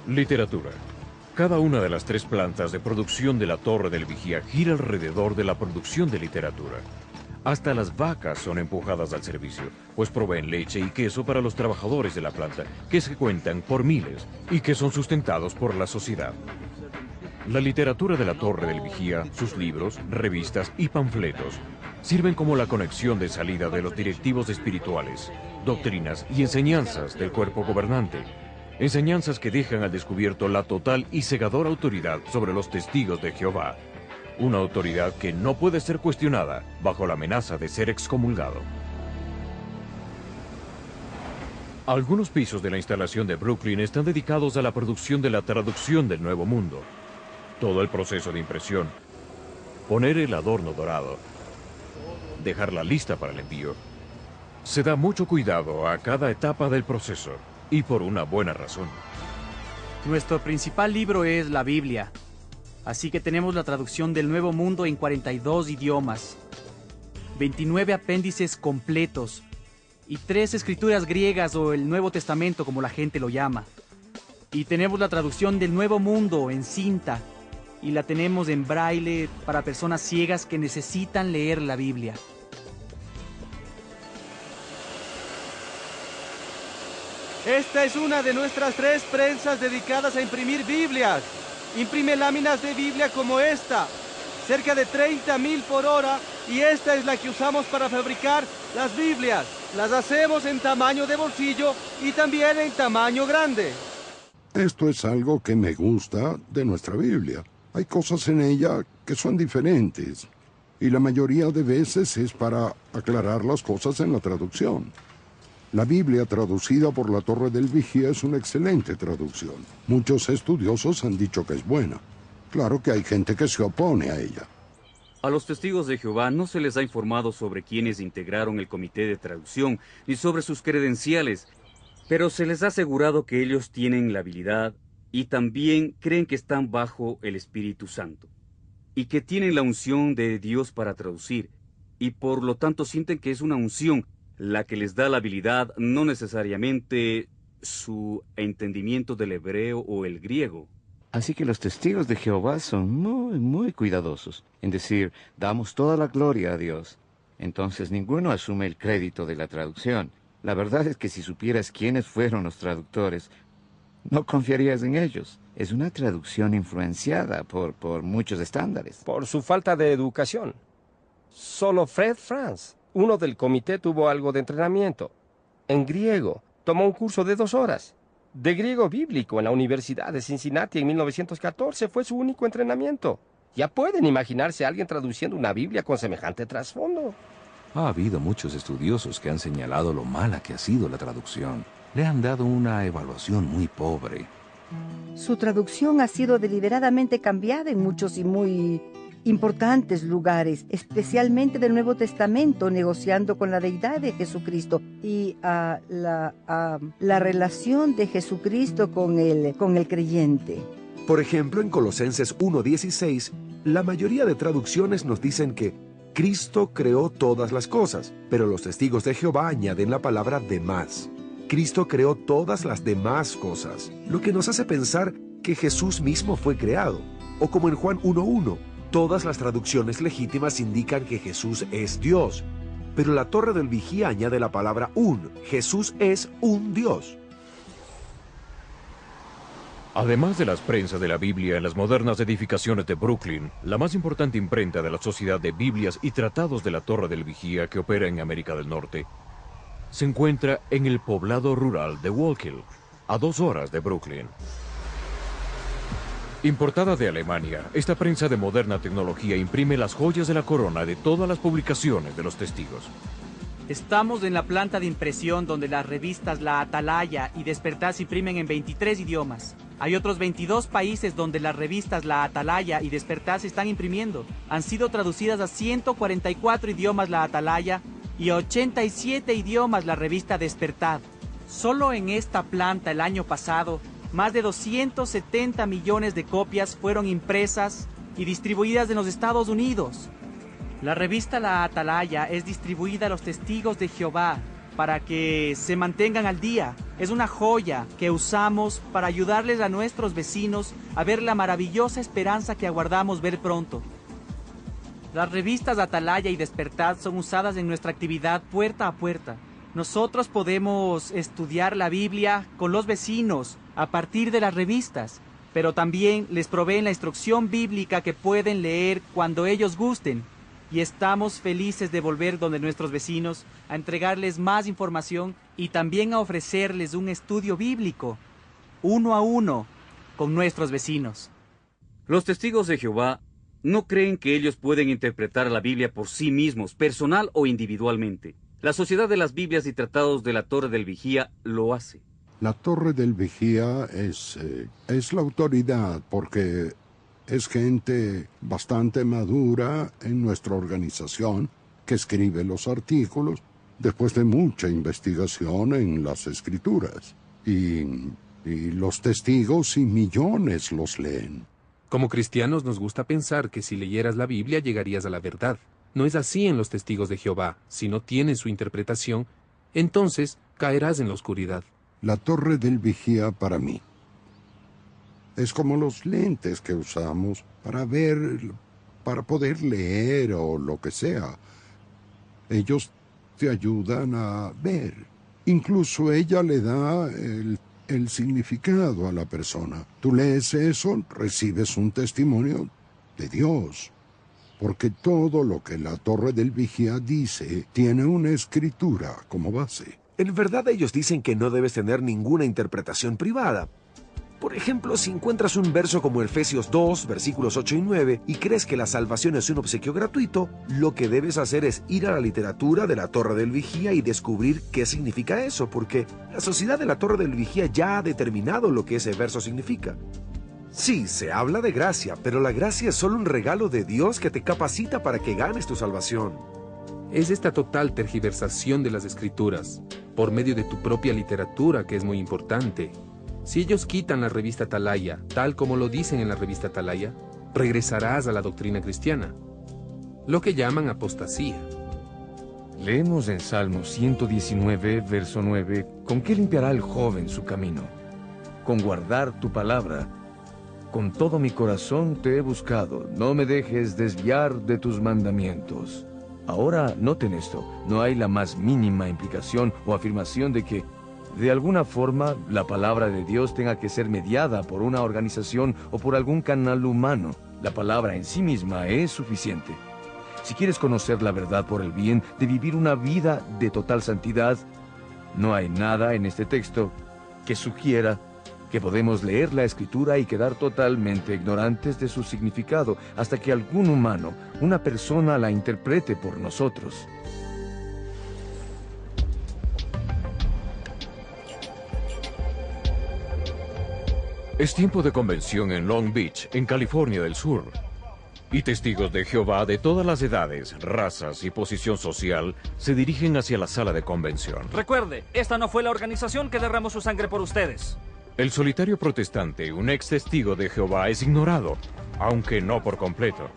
Literatura. Cada una de las 3 plantas de producción de la Torre del Vigía gira alrededor de la producción de literatura. Hasta las vacas son empujadas al servicio, pues proveen leche y queso para los trabajadores de la planta, que se cuentan por miles y que son sustentados por la sociedad. La literatura de la Torre del Vigía, sus libros, revistas y panfletos, sirven como la conexión de salida de los directivos espirituales, doctrinas y enseñanzas del cuerpo gobernante. Enseñanzas que dejan al descubierto la total y cegadora autoridad sobre los testigos de Jehová. Una autoridad que no puede ser cuestionada bajo la amenaza de ser excomulgado. Algunos pisos de la instalación de Brooklyn están dedicados a la producción de la traducción del Nuevo Mundo. Todo el proceso de impresión, poner el adorno dorado, dejarla lista para el envío. Se da mucho cuidado a cada etapa del proceso, y por una buena razón. Nuestro principal libro es la Biblia, así que tenemos la traducción del Nuevo Mundo en 42 idiomas, 29 apéndices completos, y 3 escrituras griegas o el Nuevo Testamento como la gente lo llama. Y tenemos la traducción del Nuevo Mundo en cinta y la tenemos en braille para personas ciegas que necesitan leer la Biblia. Esta es una de nuestras 3 prensas dedicadas a imprimir Biblias. Imprime láminas de Biblia como esta, cerca de 30.000 por hora, y esta es la que usamos para fabricar las Biblias. Las hacemos en tamaño de bolsillo y también en tamaño grande. Esto es algo que me gusta de nuestra Biblia. Hay cosas en ella que son diferentes, y la mayoría de veces es para aclarar las cosas en la traducción. La Biblia traducida por la Torre del Vigía es una excelente traducción. Muchos estudiosos han dicho que es buena. Claro que hay gente que se opone a ella. A los testigos de Jehová no se les ha informado sobre quienes integraron el comité de traducción ni sobre sus credenciales, pero se les ha asegurado que ellos tienen la habilidad y también creen que están bajo el Espíritu Santo y que tienen la unción de Dios para traducir y por lo tanto sienten que es una unción la que les da la habilidad, no necesariamente su entendimiento del hebreo o el griego. Así que los testigos de Jehová son muy cuidadosos en decir, damos toda la gloria a Dios. Entonces ninguno asume el crédito de la traducción. La verdad es que si supieras quiénes fueron los traductores, no confiarías en ellos. Es una traducción influenciada por muchos estándares. Por su falta de educación. Solo Fred Franz, uno del comité, tuvo algo de entrenamiento. En griego, tomó un curso de 2 horas. De griego bíblico en la Universidad de Cincinnati en 1914 fue su único entrenamiento. Ya pueden imaginarse a alguien traduciendo una Biblia con semejante trasfondo. Ha habido muchos estudiosos que han señalado lo mala que ha sido la traducción. Le han dado una evaluación muy pobre. Su traducción ha sido deliberadamente cambiada en muchos y muy importantes lugares, especialmente del Nuevo Testamento, negociando con la deidad de Jesucristo y la relación de Jesucristo con el creyente. Por ejemplo, en Colosenses 1:16, la mayoría de traducciones nos dicen que Cristo creó todas las cosas, pero los testigos de Jehová añaden la palabra demás. Cristo creó todas las demás cosas, lo que nos hace pensar que Jesús mismo fue creado. O como en Juan 1:1, todas las traducciones legítimas indican que Jesús es Dios, pero la Torre del Vigía añade la palabra un. Jesús es un Dios. Además de las prensas de la Biblia en las modernas edificaciones de Brooklyn, la más importante imprenta de la Sociedad de Biblias y Tratados de la Torre del Vigía que opera en América del Norte, se encuentra en el poblado rural de Wallkill, a 2 horas de Brooklyn. Importada de Alemania, esta prensa de moderna tecnología imprime las joyas de la corona de todas las publicaciones de los testigos. Estamos en la planta de impresión donde las revistas La Atalaya y Despertar se imprimen en 23 idiomas. Hay otros 22 países donde las revistas La Atalaya y Despertar se están imprimiendo. Han sido traducidas a 144 idiomas La Atalaya y a 87 idiomas la revista Despertar. Solo en esta planta el año pasado, más de 270 millones de copias fueron impresas y distribuidas en los Estados Unidos. La revista La Atalaya es distribuida a los testigos de Jehová para que se mantengan al día. Es una joya que usamos para ayudarles a nuestros vecinos a ver la maravillosa esperanza que aguardamos ver pronto. Las revistas Atalaya y Despertad son usadas en nuestra actividad puerta a puerta. Nosotros podemos estudiar la Biblia con los vecinos a partir de las revistas, pero también les proveen la instrucción bíblica que pueden leer cuando ellos gusten. Y estamos felices de volver donde nuestros vecinos a entregarles más información y también a ofrecerles un estudio bíblico, 1 a 1, con nuestros vecinos. Los testigos de Jehová no creen que ellos pueden interpretar la Biblia por sí mismos, personal o individualmente. La Sociedad de las Biblias y Tratados de la Torre del Vigía lo hace. La Torre del Vigía es la autoridad porque es gente bastante madura en nuestra organización que escribe los artículos después de mucha investigación en las escrituras. Y los testigos y millones los leen. Como cristianos nos gusta pensar que si leyeras la Biblia llegarías a la verdad. No es así en los testigos de Jehová. Si no tienes su interpretación, entonces caerás en la oscuridad. La Torre del Vigía para mí es como los lentes que usamos para ver, para poder leer o lo que sea. Ellos te ayudan a ver. Incluso ella le da el significado a la persona. Tú lees eso, recibes un testimonio de Dios. Porque todo lo que la Torre del Vigía dice tiene una escritura como base. En verdad ellos dicen que no debes tener ninguna interpretación privada. Por ejemplo, si encuentras un verso como Efesios 2, versículos 8 y 9, y crees que la salvación es un obsequio gratuito, lo que debes hacer es ir a la literatura de la Torre del Vigía y descubrir qué significa eso, porque la Sociedad de la Torre del Vigía ya ha determinado lo que ese verso significa. Sí, se habla de gracia, pero la gracia es solo un regalo de Dios que te capacita para que ganes tu salvación. Es esta total tergiversación de las Escrituras, por medio de tu propia literatura, que es muy importante. Si ellos quitan la revista Atalaya, tal como lo dicen en la revista Atalaya, regresarás a la doctrina cristiana, lo que llaman apostasía. Leemos en Salmo 119, verso 9, ¿con qué limpiará el joven su camino? Con guardar tu palabra. Con todo mi corazón te he buscado, no me dejes desviar de tus mandamientos. Ahora, noten esto, no hay la más mínima implicación o afirmación de que, de alguna forma, la palabra de Dios tenga que ser mediada por una organización o por algún canal humano. La palabra en sí misma es suficiente. Si quieres conocer la verdad por el bien de vivir una vida de total santidad, no hay nada en este texto que sugiera que podemos leer la Escritura y quedar totalmente ignorantes de su significado hasta que algún humano, una persona, la interprete por nosotros. Es tiempo de convención en Long Beach, en California del Sur. Y testigos de Jehová de todas las edades, razas y posición social se dirigen hacia la sala de convención. Recuerde, esta no fue la organización que derramó su sangre por ustedes. El solitario protestante, un ex testigo de Jehová, es ignorado, aunque no por completo.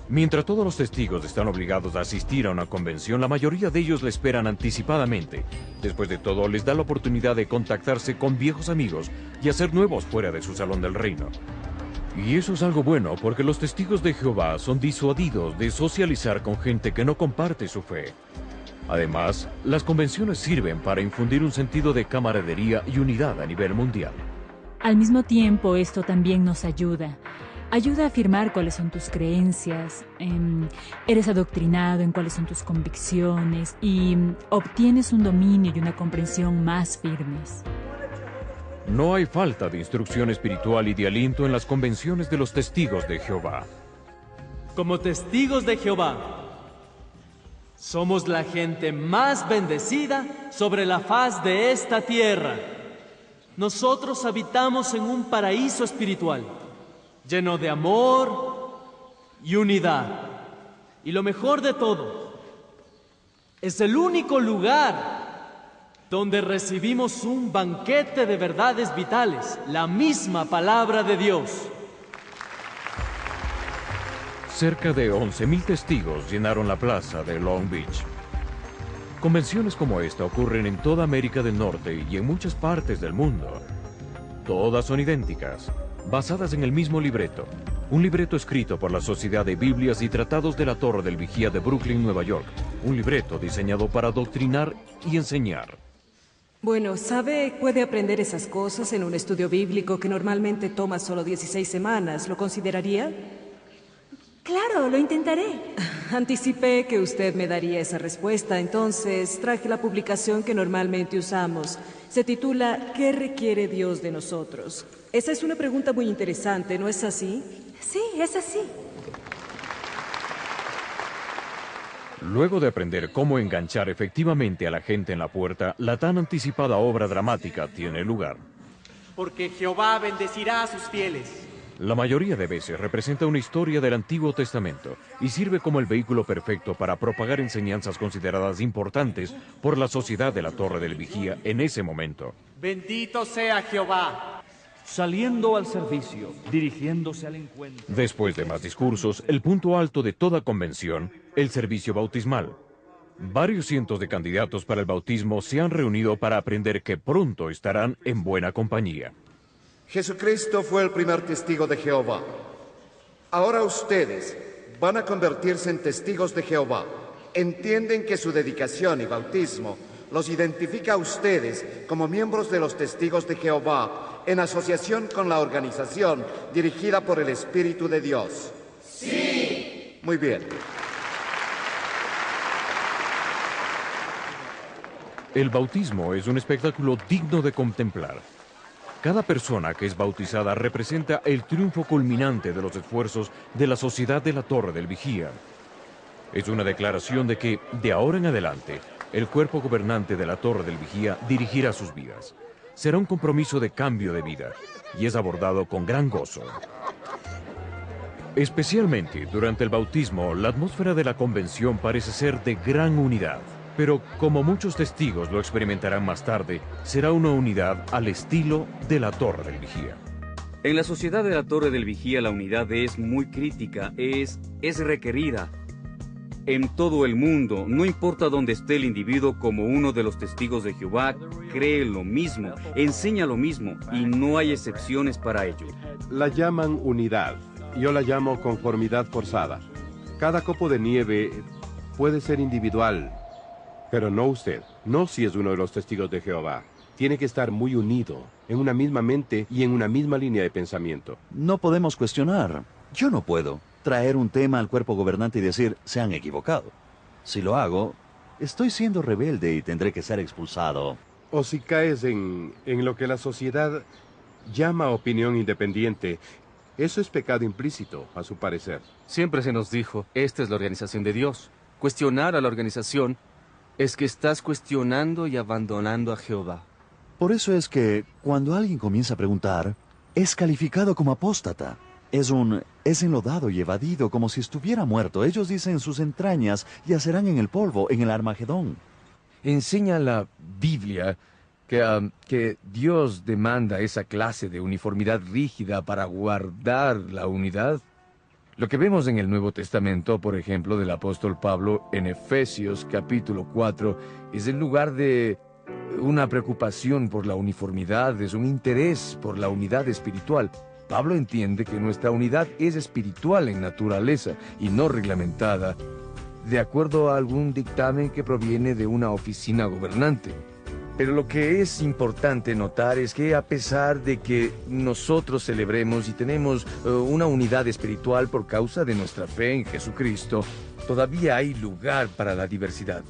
Mientras todos los testigos están obligados a asistir a una convención, la mayoría de ellos la esperan anticipadamente. Después de todo, les da la oportunidad de contactarse con viejos amigos y hacer nuevos fuera de su salón del reino. Y eso es algo bueno, porque los testigos de Jehová son disuadidos de socializar con gente que no comparte su fe. Además, las convenciones sirven para infundir un sentido de camaradería y unidad a nivel mundial. Al mismo tiempo, esto también nos ayuda. Ayuda a afirmar cuáles son tus creencias, eres adoctrinado en cuáles son tus convicciones y obtienes un dominio y una comprensión más firmes. No hay falta de instrucción espiritual y de aliento en las convenciones de los testigos de Jehová. Como testigos de Jehová, somos la gente más bendecida sobre la faz de esta tierra. Nosotros habitamos en un paraíso espiritual, lleno de amor y unidad. Y lo mejor de todo, es el único lugar donde recibimos un banquete de verdades vitales, la misma palabra de Dios. Cerca de 11,000 testigos llenaron la plaza de Long Beach. Convenciones como esta ocurren en toda América del Norte y en muchas partes del mundo. Todas son idénticas, basadas en el mismo libreto. Un libreto escrito por la Sociedad de Biblias y Tratados de la Torre del Vigía de Brooklyn, Nueva York. Un libreto diseñado para adoctrinar y enseñar. Bueno, ¿sabe? Puede aprender esas cosas en un estudio bíblico que normalmente toma solo 16 semanas. ¿Lo consideraría? Claro, lo intentaré. Anticipé que usted me daría esa respuesta, entonces traje la publicación que normalmente usamos. Se titula ¿Qué requiere Dios de nosotros? Esa es una pregunta muy interesante, ¿no es así? Sí, es así. Luego de aprender cómo enganchar efectivamente a la gente en la puerta, la tan anticipada obra dramática tiene lugar. Porque Jehová bendecirá a sus fieles. La mayoría de veces representa una historia del Antiguo Testamento y sirve como el vehículo perfecto para propagar enseñanzas consideradas importantes por la sociedad de la Torre del Vigía en ese momento. Bendito sea Jehová. Saliendo al servicio, dirigiéndose al encuentro. Después de más discursos, el punto alto de toda convención, el servicio bautismal. Varios cientos de candidatos para el bautismo se han reunido para aprender que pronto estarán en buena compañía. Jesucristo fue el primer testigo de Jehová. Ahora ustedes van a convertirse en testigos de Jehová. Entienden que su dedicación y bautismo los identifica a ustedes como miembros de los testigos de Jehová en asociación con la organización dirigida por el Espíritu de Dios. ¡Sí! Muy bien. El bautismo es un espectáculo digno de contemplar. Cada persona que es bautizada representa el triunfo culminante de los esfuerzos de la sociedad de la Torre del Vigía. Es una declaración de que, de ahora en adelante, el cuerpo gobernante de la Torre del Vigía dirigirá sus vidas. Será un compromiso de cambio de vida y es abordado con gran gozo. Especialmente durante el bautismo, la atmósfera de la convención parece ser de gran unidad. Pero, como muchos testigos lo experimentarán más tarde, será una unidad al estilo de la Torre del Vigía. En la sociedad de la Torre del Vigía la unidad es muy crítica, es requerida. En todo el mundo, no importa dónde esté el individuo, como uno de los testigos de Jehová, cree lo mismo, enseña lo mismo y no hay excepciones para ello. La llaman unidad, yo la llamo conformidad forzada. Cada copo de nieve puede ser individual, pero no usted, no si es uno de los testigos de Jehová. Tiene que estar muy unido, en una misma mente y en una misma línea de pensamiento. No podemos cuestionar. Yo no puedo traer un tema al cuerpo gobernante y decir, se han equivocado. Si lo hago, estoy siendo rebelde y tendré que ser expulsado. O si caes en lo que la sociedad llama opinión independiente, eso es pecado implícito, a su parecer. Siempre se nos dijo, esta es la organización de Dios. Cuestionar a la organización es que estás cuestionando y abandonando a Jehová. Por eso es que, cuando alguien comienza a preguntar, es calificado como apóstata. Es enlodado y evadido como si estuviera muerto. Ellos dicen sus entrañas yacerán en el polvo, en el Armagedón. Enseña la Biblia que Dios demanda esa clase de uniformidad rígida para guardar la unidad. Lo que vemos en el Nuevo Testamento, por ejemplo, del apóstol Pablo en Efesios capítulo 4, es en lugar de una preocupación por la uniformidad, es un interés por la unidad espiritual. Pablo entiende que nuestra unidad es espiritual en naturaleza y no reglamentada, de acuerdo a algún dictamen que proviene de una oficina gobernante. Pero lo que es importante notar es que a pesar de que nosotros celebremos y tenemos una unidad espiritual por causa de nuestra fe en Jesucristo, todavía hay lugar para la diversidad.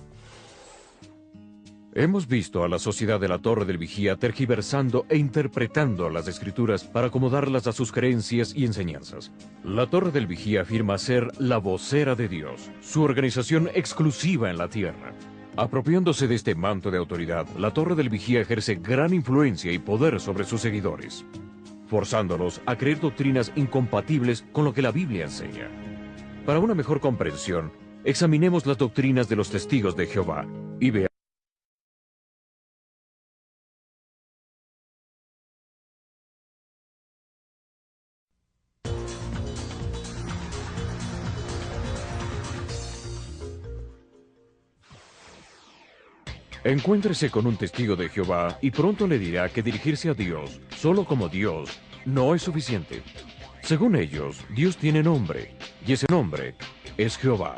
Hemos visto a la sociedad de la Torre del Vigía tergiversando e interpretando las Escrituras para acomodarlas a sus creencias y enseñanzas. La Torre del Vigía afirma ser la vocera de Dios, su organización exclusiva en la tierra. Apropiándose de este manto de autoridad, la Torre del Vigía ejerce gran influencia y poder sobre sus seguidores, forzándolos a creer doctrinas incompatibles con lo que la Biblia enseña. Para una mejor comprensión, examinemos las doctrinas de los testigos de Jehová y veamos. Encuéntrese con un testigo de Jehová y pronto le dirá que dirigirse a Dios, solo como Dios, no es suficiente. Según ellos, Dios tiene nombre, y ese nombre es Jehová.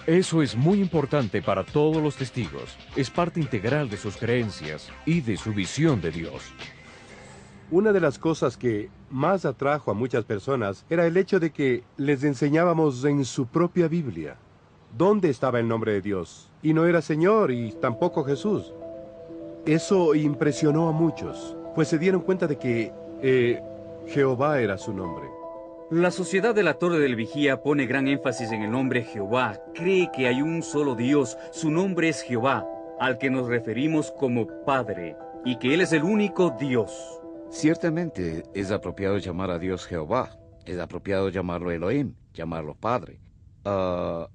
Eso es muy importante para todos los testigos. Es parte integral de sus creencias y de su visión de Dios. Una de las cosas que más atrajo a muchas personas era el hecho de que les enseñábamos en su propia Biblia dónde estaba el nombre de Dios. Y no era Señor y tampoco Jesús. Eso impresionó a muchos, pues se dieron cuenta de que Jehová era su nombre. La Sociedad de la Torre del Vigía pone gran énfasis en el nombre Jehová. Cree que hay un solo Dios, su nombre es Jehová, al que nos referimos como Padre, y que Él es el único Dios. Ciertamente es apropiado llamar a Dios Jehová, es apropiado llamarlo Elohim, llamarlo Padre.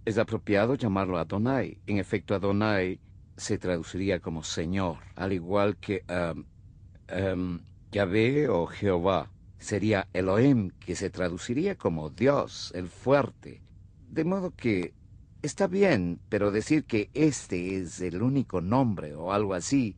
Es apropiado llamarlo Adonai. En efecto, Adonai se traduciría como Señor, al igual que Yahvé o Jehová. Sería Elohim, que se traduciría como Dios, el fuerte. De modo que está bien, pero decir que este es el único nombre o algo así,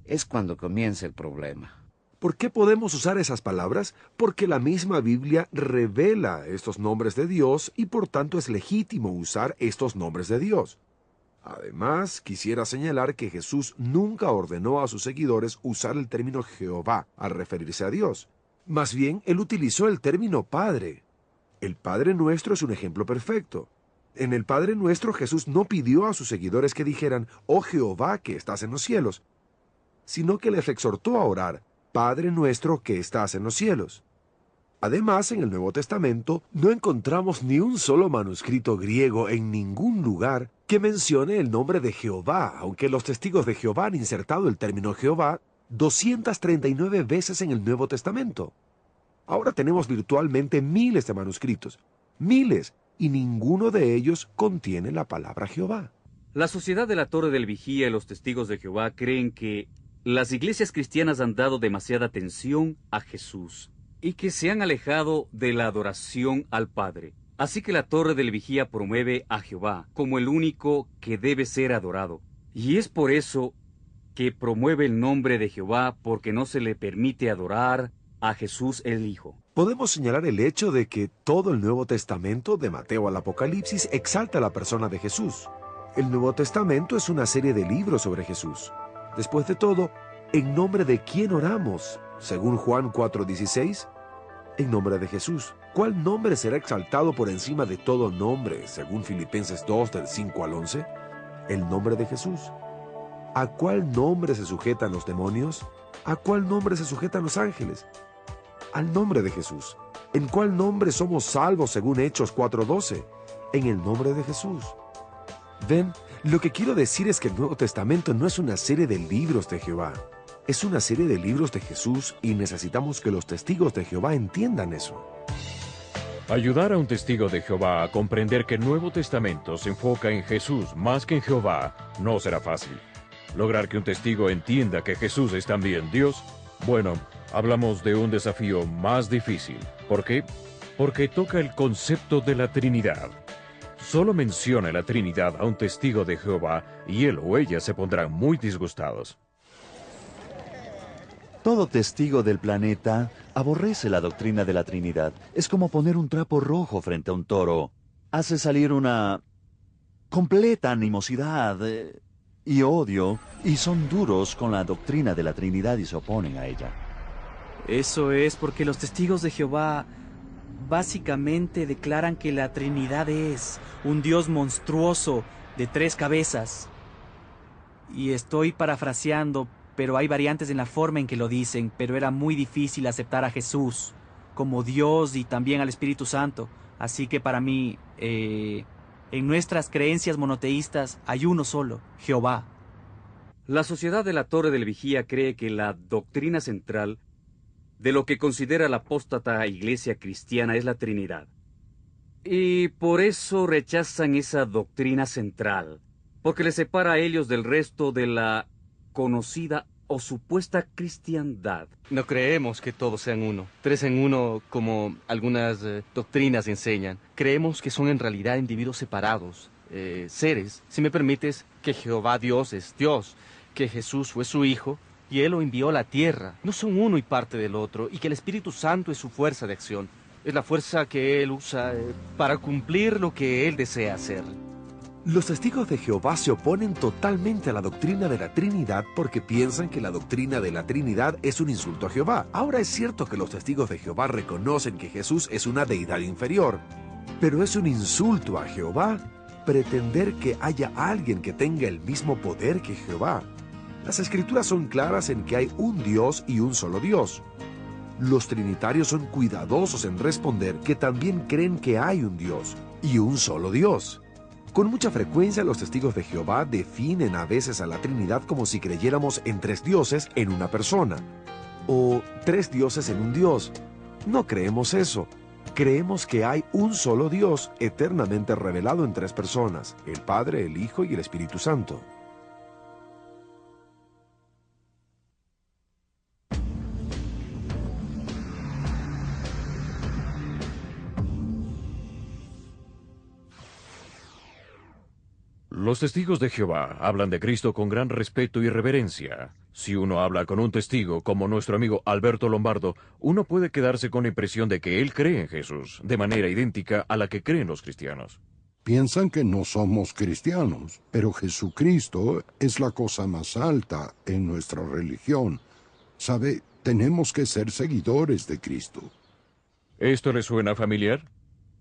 es cuando comienza el problema. ¿Por qué podemos usar esas palabras? Porque la misma Biblia revela estos nombres de Dios y por tanto es legítimo usar estos nombres de Dios. Además, quisiera señalar que Jesús nunca ordenó a sus seguidores usar el término Jehová al referirse a Dios. Más bien, él utilizó el término Padre. El Padre Nuestro es un ejemplo perfecto. En el Padre Nuestro, Jesús no pidió a sus seguidores que dijeran, «Oh Jehová, que estás en los cielos», sino que les exhortó a orar, «Padre Nuestro, que estás en los cielos». Además, en el Nuevo Testamento no encontramos ni un solo manuscrito griego en ningún lugar que mencione el nombre de Jehová, aunque los testigos de Jehová han insertado el término Jehová 239 veces en el Nuevo Testamento. Ahora tenemos virtualmente miles de manuscritos, miles, y ninguno de ellos contiene la palabra Jehová. La Sociedad de la Torre del Vigía y los Testigos de Jehová creen que las iglesias cristianas han dado demasiada atención a Jesús y que se han alejado de la adoración al Padre. Así que la Torre del Vigía promueve a Jehová como el único que debe ser adorado. Y es por eso que promueve el nombre de Jehová, porque no se le permite adorar a Jesús el Hijo. Podemos señalar el hecho de que todo el Nuevo Testamento, de Mateo al Apocalipsis, exalta la persona de Jesús. El Nuevo Testamento es una serie de libros sobre Jesús. Después de todo, ¿en nombre de quién oramos? Según Juan 4:16, en nombre de Jesús. ¿Cuál nombre será exaltado por encima de todo nombre? Según Filipenses 2, del 5 al 11, el nombre de Jesús. ¿A cuál nombre se sujetan los demonios? ¿A cuál nombre se sujetan los ángeles? Al nombre de Jesús. ¿En cuál nombre somos salvos según Hechos 4:12? En el nombre de Jesús. Ven, lo que quiero decir es que el Nuevo Testamento no es una serie de libros de Jehová. Es una serie de libros de Jesús y necesitamos que los testigos de Jehová entiendan eso. Ayudar a un testigo de Jehová a comprender que el Nuevo Testamento se enfoca en Jesús más que en Jehová no será fácil. Lograr que un testigo entienda que Jesús es también Dios, bueno, hablamos de un desafío más difícil. ¿Por qué? Porque toca el concepto de la Trinidad. Solo menciona la Trinidad a un testigo de Jehová y él o ella se pondrán muy disgustados. Todo testigo del planeta aborrece la doctrina de la Trinidad. Es como poner un trapo rojo frente a un toro. Hace salir una completa animosidad y odio, y son duros con la doctrina de la Trinidad y se oponen a ella. Eso es porque los testigos de Jehová básicamente declaran que la Trinidad es un Dios monstruoso de 3 cabezas. Y estoy parafraseando, pero hay variantes en la forma en que lo dicen, pero era muy difícil aceptar a Jesús como Dios y también al Espíritu Santo. Así que para mí, en nuestras creencias monoteístas hay uno solo, Jehová. La Sociedad de la Torre del Vigía cree que la doctrina central de lo que considera la apóstata iglesia cristiana es la Trinidad. Y por eso rechazan esa doctrina central, porque les separa a ellos del resto de la conocida o supuesta cristiandad. No creemos que todos sean uno, 3 en 1 como algunas doctrinas enseñan. Creemos que son en realidad individuos separados, seres. Si me permites, que Jehová Dios es Dios, que Jesús fue su Hijo y Él lo envió a la tierra. No son uno y parte del otro, y que el Espíritu Santo es su fuerza de acción. Es la fuerza que Él usa para cumplir lo que Él desea hacer. Los testigos de Jehová se oponen totalmente a la doctrina de la Trinidad porque piensan que la doctrina de la Trinidad es un insulto a Jehová. Ahora es cierto que los testigos de Jehová reconocen que Jesús es una deidad inferior, pero es un insulto a Jehová pretender que haya alguien que tenga el mismo poder que Jehová. Las Escrituras son claras en que hay un Dios y un solo Dios. Los trinitarios son cuidadosos en responder que también creen que hay un Dios, y un solo Dios. Con mucha frecuencia los testigos de Jehová definen a veces a la Trinidad como si creyéramos en 3 dioses en una persona, o 3 dioses en un Dios. No creemos eso. Creemos que hay un solo Dios eternamente revelado en 3 personas, el Padre, el Hijo y el Espíritu Santo. Los testigos de Jehová hablan de Cristo con gran respeto y reverencia. Si uno habla con un testigo, como nuestro amigo Alberto Lombardo, uno puede quedarse con la impresión de que él cree en Jesús, de manera idéntica a la que creen los cristianos. Piensan que no somos cristianos, pero Jesucristo es la cosa más alta en nuestra religión. ¿Sabe? Tenemos que ser seguidores de Cristo. ¿Esto le suena familiar?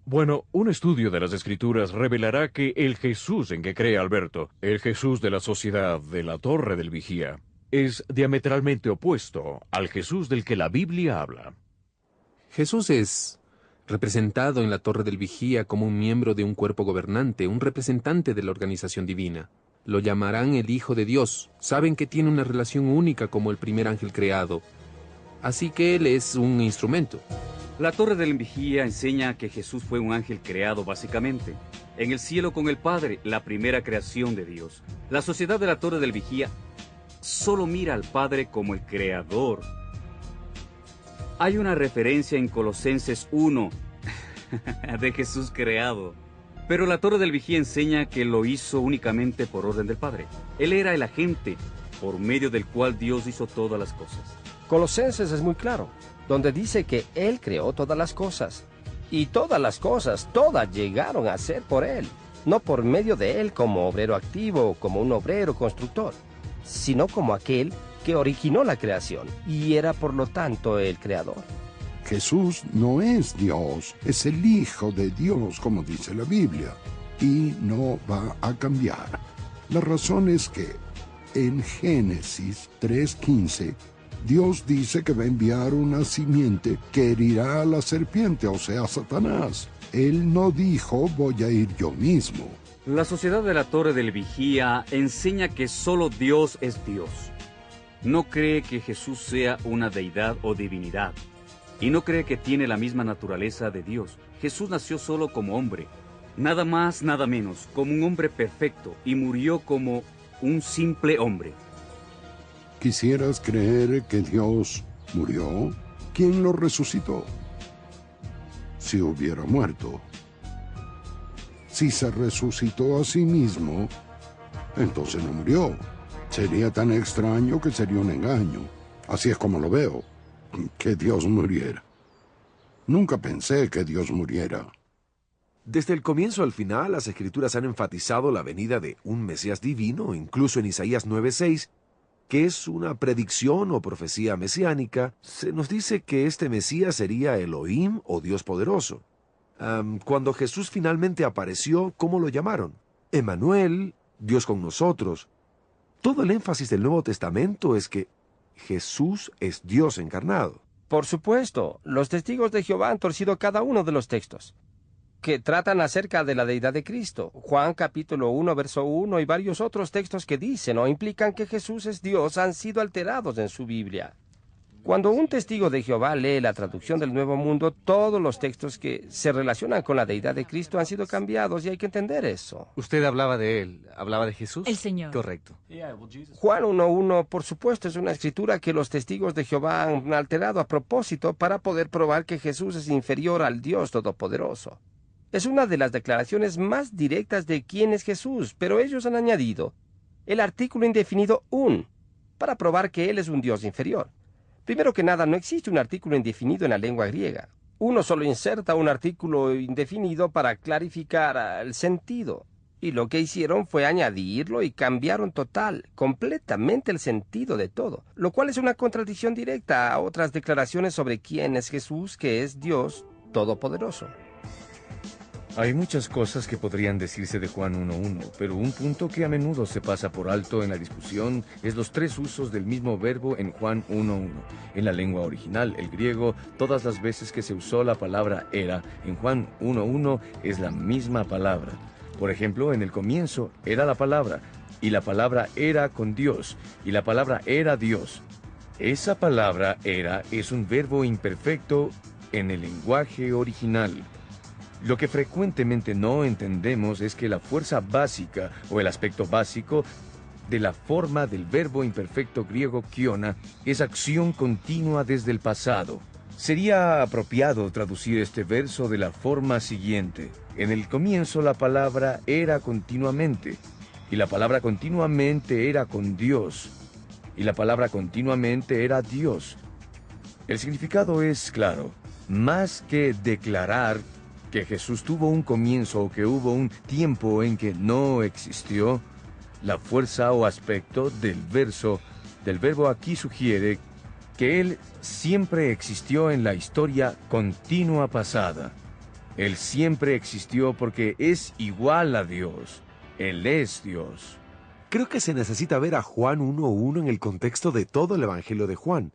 Bueno, un estudio de las Escrituras revelará que el Jesús en que cree Alberto, el Jesús de la sociedad de la Torre del Vigía, es diametralmente opuesto al Jesús del que la Biblia habla. Jesús es representado en la Torre del Vigía como un miembro de un cuerpo gobernante, un representante de la organización divina. Lo llamarán el Hijo de Dios. Saben que tiene una relación única como el primer ángel creado. Así que él es un instrumento. La Torre del Vigía enseña que Jesús fue un ángel creado básicamente. En el cielo con el Padre, la primera creación de Dios. La sociedad de la Torre del Vigía solo mira al Padre como el creador. Hay una referencia en Colosenses 1 de Jesús creado. Pero la Torre del Vigía enseña que lo hizo únicamente por orden del Padre. Él era el agente por medio del cual Dios hizo todas las cosas. Colosenses es muy claro, donde dice que Él creó todas las cosas. Y todas las cosas, todas llegaron a ser por Él. No por medio de Él como obrero activo o como un obrero constructor, sino como aquel que originó la creación y era por lo tanto el creador. Jesús no es Dios, es el Hijo de Dios, como dice la Biblia, y no va a cambiar. La razón es que en Génesis 3:15, Dios dice que va a enviar una simiente que herirá a la serpiente, o sea, a Satanás. Él no dijo, voy a ir yo mismo. La sociedad de la Torre del Vigía enseña que solo Dios es Dios. No cree que Jesús sea una deidad o divinidad. Y no cree que tiene la misma naturaleza de Dios. Jesús nació solo como hombre. Nada más, nada menos, como un hombre perfecto. Y murió como un simple hombre. ¿Quisieras creer que Dios murió? ¿Quién lo resucitó? Si hubiera muerto. Si se resucitó a sí mismo, entonces no murió. Sería tan extraño que sería un engaño. Así es como lo veo, que Dios muriera. Nunca pensé que Dios muriera. Desde el comienzo al final, las Escrituras han enfatizado la venida de un Mesías divino, incluso en Isaías 9:6, que es una predicción o profecía mesiánica. Se nos dice que este Mesías sería Elohim o Dios poderoso. Cuando Jesús finalmente apareció, ¿cómo lo llamaron? Emmanuel, Dios con nosotros. Todo el énfasis del Nuevo Testamento es que Jesús es Dios encarnado. Por supuesto, los testigos de Jehová han torcido cada uno de los textos que tratan acerca de la deidad de Cristo. Juan capítulo 1, verso 1 y varios otros textos que dicen o implican que Jesús es Dios han sido alterados en su Biblia. Cuando un testigo de Jehová lee la traducción del Nuevo Mundo, todos los textos que se relacionan con la deidad de Cristo han sido cambiados y hay que entender eso. Usted hablaba de él, hablaba de Jesús. El Señor. Correcto. Juan 1:1, por supuesto, es una escritura que los testigos de Jehová han alterado a propósito para poder probar que Jesús es inferior al Dios Todopoderoso. Es una de las declaraciones más directas de quién es Jesús, pero ellos han añadido el artículo indefinido un, para probar que Él es un Dios inferior. Primero que nada, no existe un artículo indefinido en la lengua griega. Uno solo inserta un artículo indefinido para clarificar el sentido. Y lo que hicieron fue añadirlo y cambiaron completamente el sentido de todo, lo cual es una contradicción directa a otras declaraciones sobre quién es Jesús, que es Dios Todopoderoso. Hay muchas cosas que podrían decirse de Juan 1:1, pero un punto que a menudo se pasa por alto en la discusión es los 3 usos del mismo verbo en Juan 1:1. En la lengua original, el griego, todas las veces que se usó la palabra era, en Juan 1:1 es la misma palabra. Por ejemplo, en el comienzo era la palabra, y la palabra era con Dios, y la palabra era Dios. Esa palabra era es un verbo imperfecto en el lenguaje original. Lo que frecuentemente no entendemos es que la fuerza básica o el aspecto básico de la forma del verbo imperfecto griego kiona es acción continua desde el pasado. Sería apropiado traducir este verso de la forma siguiente. En el comienzo la palabra era continuamente, y la palabra continuamente era con Dios, y la palabra continuamente era Dios. El significado es claro. Más que declarar que Jesús tuvo un comienzo o que hubo un tiempo en que no existió, la fuerza o aspecto del verbo aquí sugiere que Él siempre existió en la historia continua pasada. Él siempre existió porque es igual a Dios. Él es Dios. Creo que se necesita ver a Juan 1:1 en el contexto de todo el Evangelio de Juan.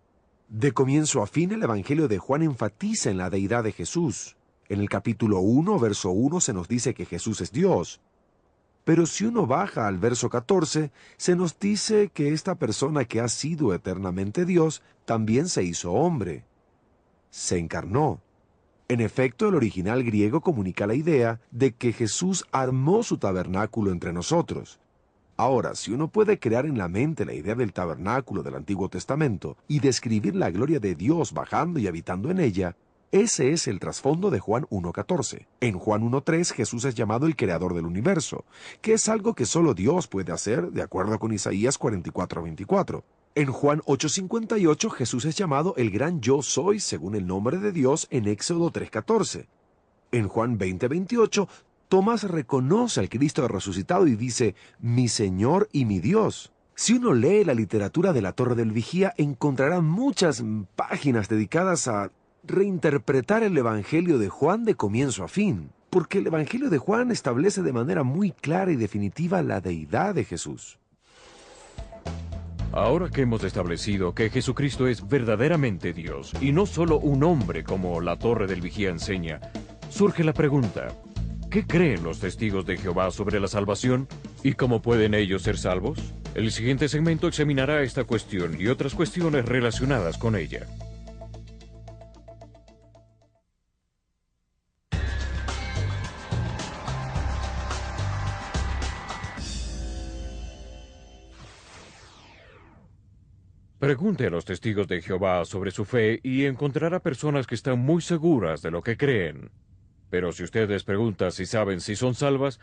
De comienzo a fin, el Evangelio de Juan enfatiza en la deidad de Jesús. En el capítulo 1, verso 1, se nos dice que Jesús es Dios. Pero si uno baja al verso 14, se nos dice que esta persona que ha sido eternamente Dios, también se hizo hombre. Se encarnó. En efecto, el original griego comunica la idea de que Jesús armó su tabernáculo entre nosotros. Ahora, si uno puede crear en la mente la idea del tabernáculo del Antiguo Testamento y describir la gloria de Dios bajando y habitando en ella, ese es el trasfondo de Juan 1:14. En Juan 1:3 Jesús es llamado el creador del universo, que es algo que solo Dios puede hacer, de acuerdo con Isaías 44:24. En Juan 8:58 Jesús es llamado el gran yo soy, según el nombre de Dios, en Éxodo 3:14. En Juan 20:28 Tomás reconoce al Cristo resucitado y dice, mi Señor y mi Dios. Si uno lee la literatura de la Torre del Vigía, encontrará muchas páginas dedicadas a reinterpretar el Evangelio de Juan de comienzo a fin, porque el Evangelio de Juan establece de manera muy clara y definitiva la deidad de Jesús. Ahora que hemos establecido que Jesucristo es verdaderamente Dios y no solo un hombre como la Torre del Vigía enseña, surge la pregunta, ¿qué creen los testigos de Jehová sobre la salvación? ¿Y cómo pueden ellos ser salvos? El siguiente segmento examinará esta cuestión y otras cuestiones relacionadas con ella. Pregunte a los testigos de Jehová sobre su fe y encontrará personas que están muy seguras de lo que creen. Pero si usted les pregunta si saben si son salvas,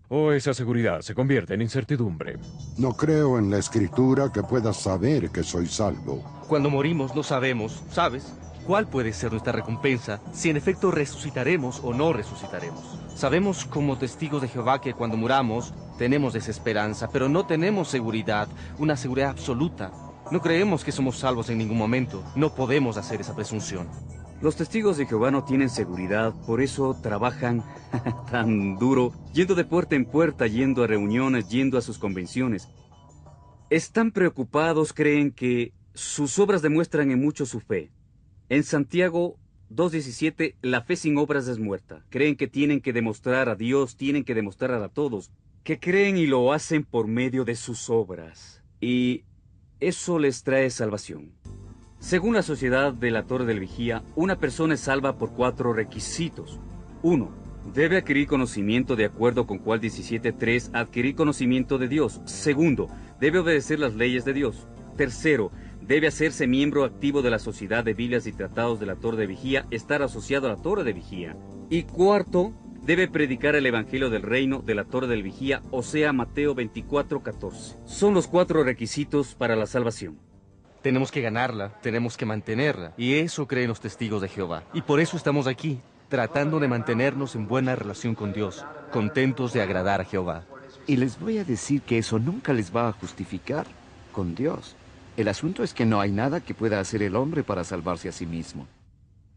esa seguridad se convierte en incertidumbre. No creo en la Escritura que pueda saber que soy salvo. Cuando morimos no sabemos, ¿sabes?, cuál puede ser nuestra recompensa, si en efecto resucitaremos o no resucitaremos. Sabemos como testigos de Jehová que cuando muramos tenemos desesperanza, pero no tenemos seguridad, una seguridad absoluta. No creemos que somos salvos en ningún momento. No podemos hacer esa presunción. Los testigos de Jehová no tienen seguridad, por eso trabajan tan duro, yendo de puerta en puerta, yendo a reuniones, yendo a sus convenciones. Están preocupados, creen que sus obras demuestran en mucho su fe. En Santiago 2:17, la fe sin obras es muerta. Creen que tienen que demostrar a Dios, tienen que demostrar a todos, que creen y lo hacen por medio de sus obras. Y eso les trae salvación. Según la Sociedad de la Torre del Vigía, una persona es salva por 4 requisitos. 1. Debe adquirir conocimiento de acuerdo con Juan 17:3, adquirir conocimiento de Dios. 2. Debe obedecer las leyes de Dios. 3. Debe hacerse miembro activo de la Sociedad de Biblias y Tratados de la Torre de Vigía, estar asociado a la Torre de Vigía. Y 4. Debe predicar el Evangelio del Reino de la Torre del Vigía, o sea, Mateo 24:14. Son los 4 requisitos para la salvación. Tenemos que ganarla, tenemos que mantenerla. Y eso creen los testigos de Jehová. Y por eso estamos aquí, tratando de mantenernos en buena relación con Dios, contentos de agradar a Jehová. Y les voy a decir que eso nunca les va a justificar con Dios. El asunto es que no hay nada que pueda hacer el hombre para salvarse a sí mismo.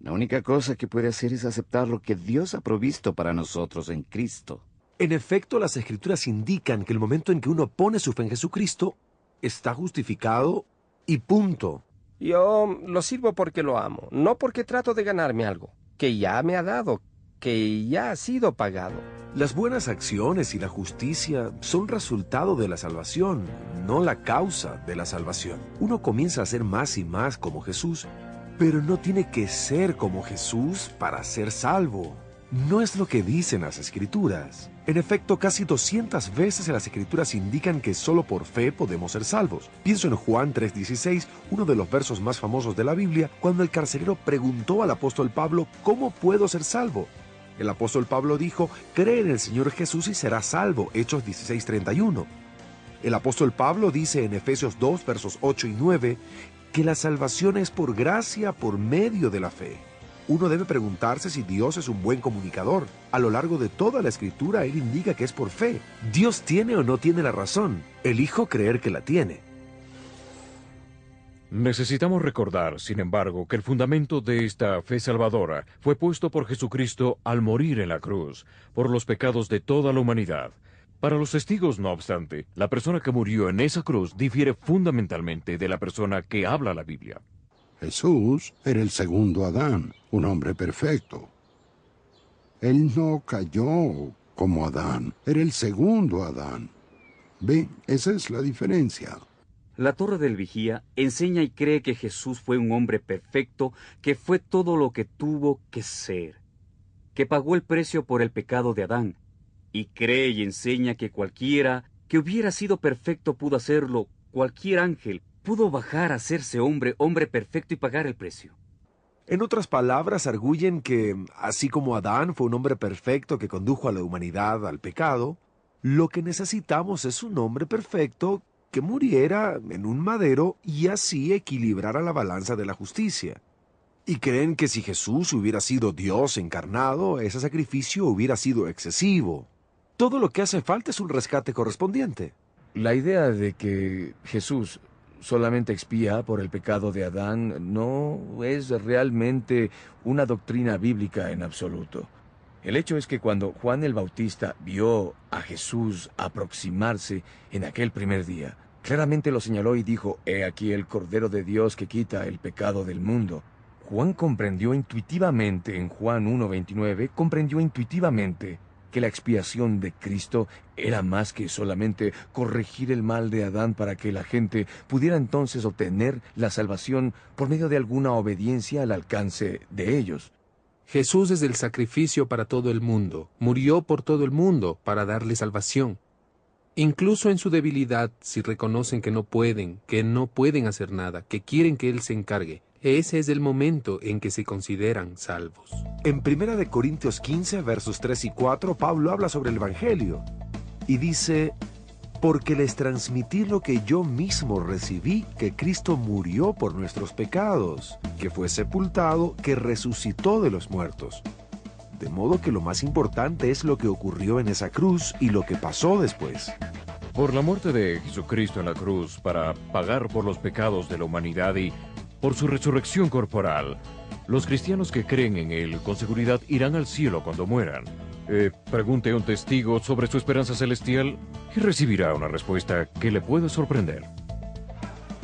La única cosa que puede hacer es aceptar lo que Dios ha provisto para nosotros en Cristo. En efecto, las Escrituras indican que el momento en que uno pone su fe en Jesucristo, está justificado y punto. Yo lo sirvo porque lo amo, no porque trato de ganarme algo, que ya me ha dado, que ya ha sido pagado. Las buenas acciones y la justicia son resultado de la salvación, no la causa de la salvación. Uno comienza a ser más y más como Jesús, pero no tiene que ser como Jesús para ser salvo. No es lo que dicen las Escrituras. En efecto, casi 200 veces en las Escrituras indican que solo por fe podemos ser salvos. Pienso en Juan 3:16, uno de los versos más famosos de la Biblia, cuando el carcelero preguntó al apóstol Pablo, ¿cómo puedo ser salvo? El apóstol Pablo dijo, cree en el Señor Jesús y serás salvo, Hechos 16:31. El apóstol Pablo dice en Efesios 2, versos 8 y 9, que la salvación es por gracia por medio de la fe. Uno debe preguntarse si Dios es un buen comunicador. A lo largo de toda la Escritura, Él indica que es por fe. ¿Dios tiene o no tiene la razón? Elijo creer que la tiene. Necesitamos recordar, sin embargo, que el fundamento de esta fe salvadora fue puesto por Jesucristo al morir en la cruz, por los pecados de toda la humanidad. Para los testigos, no obstante, la persona que murió en esa cruz difiere fundamentalmente de la persona que habla la Biblia. Jesús era el segundo Adán, un hombre perfecto. Él no cayó como Adán, era el segundo Adán. Ve, esa es la diferencia. La Torre del Vigía enseña y cree que Jesús fue un hombre perfecto, que fue todo lo que tuvo que ser, que pagó el precio por el pecado de Adán, y cree y enseña que cualquiera que hubiera sido perfecto pudo hacerlo, cualquier ángel pudo bajar a hacerse hombre, hombre perfecto y pagar el precio. En otras palabras, arguyen que, así como Adán fue un hombre perfecto que condujo a la humanidad al pecado, lo que necesitamos es un hombre perfecto que muriera en un madero y así equilibrara la balanza de la justicia. Y creen que si Jesús hubiera sido Dios encarnado, ese sacrificio hubiera sido excesivo. Todo lo que hace falta es un rescate correspondiente. La idea de que Jesús solamente expía por el pecado de Adán no es realmente una doctrina bíblica en absoluto. El hecho es que cuando Juan el Bautista vio a Jesús aproximarse en aquel primer día, claramente lo señaló y dijo, «He aquí el Cordero de Dios que quita el pecado del mundo». Juan comprendió intuitivamente, en Juan 1:29, comprendió intuitivamente que la expiación de Cristo era más que solamente corregir el mal de Adán para que la gente pudiera entonces obtener la salvación por medio de alguna obediencia al alcance de ellos. Jesús es el sacrificio para todo el mundo, murió por todo el mundo para darle salvación. Incluso en su debilidad, si reconocen que no pueden hacer nada, que quieren que Él se encargue, ese es el momento en que se consideran salvos. En 1 Corintios 15, versos 3 y 4, Pablo habla sobre el Evangelio y dice, «Porque les transmití lo que yo mismo recibí, que Cristo murió por nuestros pecados, que fue sepultado, que resucitó de los muertos». De modo que lo más importante es lo que ocurrió en esa cruz y lo que pasó después. Por la muerte de Jesucristo en la cruz para pagar por los pecados de la humanidad y por su resurrección corporal, los cristianos que creen en Él con seguridad irán al cielo cuando mueran. Pregunte a un testigo sobre su esperanza celestial y recibirá una respuesta que le puede sorprender.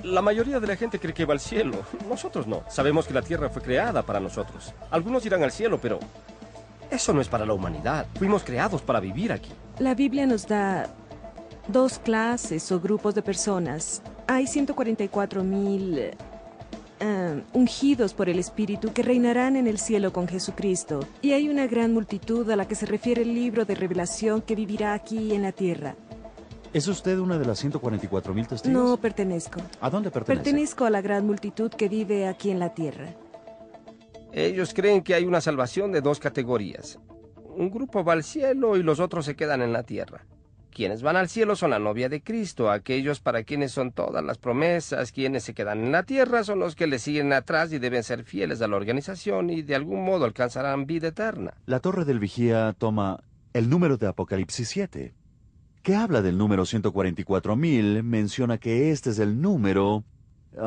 La mayoría de la gente cree que va al cielo. Nosotros no. Sabemos que la tierra fue creada para nosotros. Algunos irán al cielo, pero eso no es para la humanidad. Fuimos creados para vivir aquí. La Biblia nos da dos clases o grupos de personas. Hay 144,000 ungidos por el Espíritu que reinarán en el cielo con Jesucristo. Y hay una gran multitud a la que se refiere el libro de Revelación que vivirá aquí en la tierra. ¿Es usted una de las 144,000 testigos? No pertenezco. ¿A dónde pertenece? Pertenezco a la gran multitud que vive aquí en la tierra. Ellos creen que hay una salvación de dos categorías. Un grupo va al cielo y los otros se quedan en la tierra. Quienes van al cielo son la novia de Cristo, aquellos para quienes son todas las promesas. Quienes se quedan en la tierra son los que le siguen atrás y deben ser fieles a la organización y de algún modo alcanzarán vida eterna. La Torre del Vigía toma el número de Apocalipsis 7, que habla del número 144,000, menciona que este es el número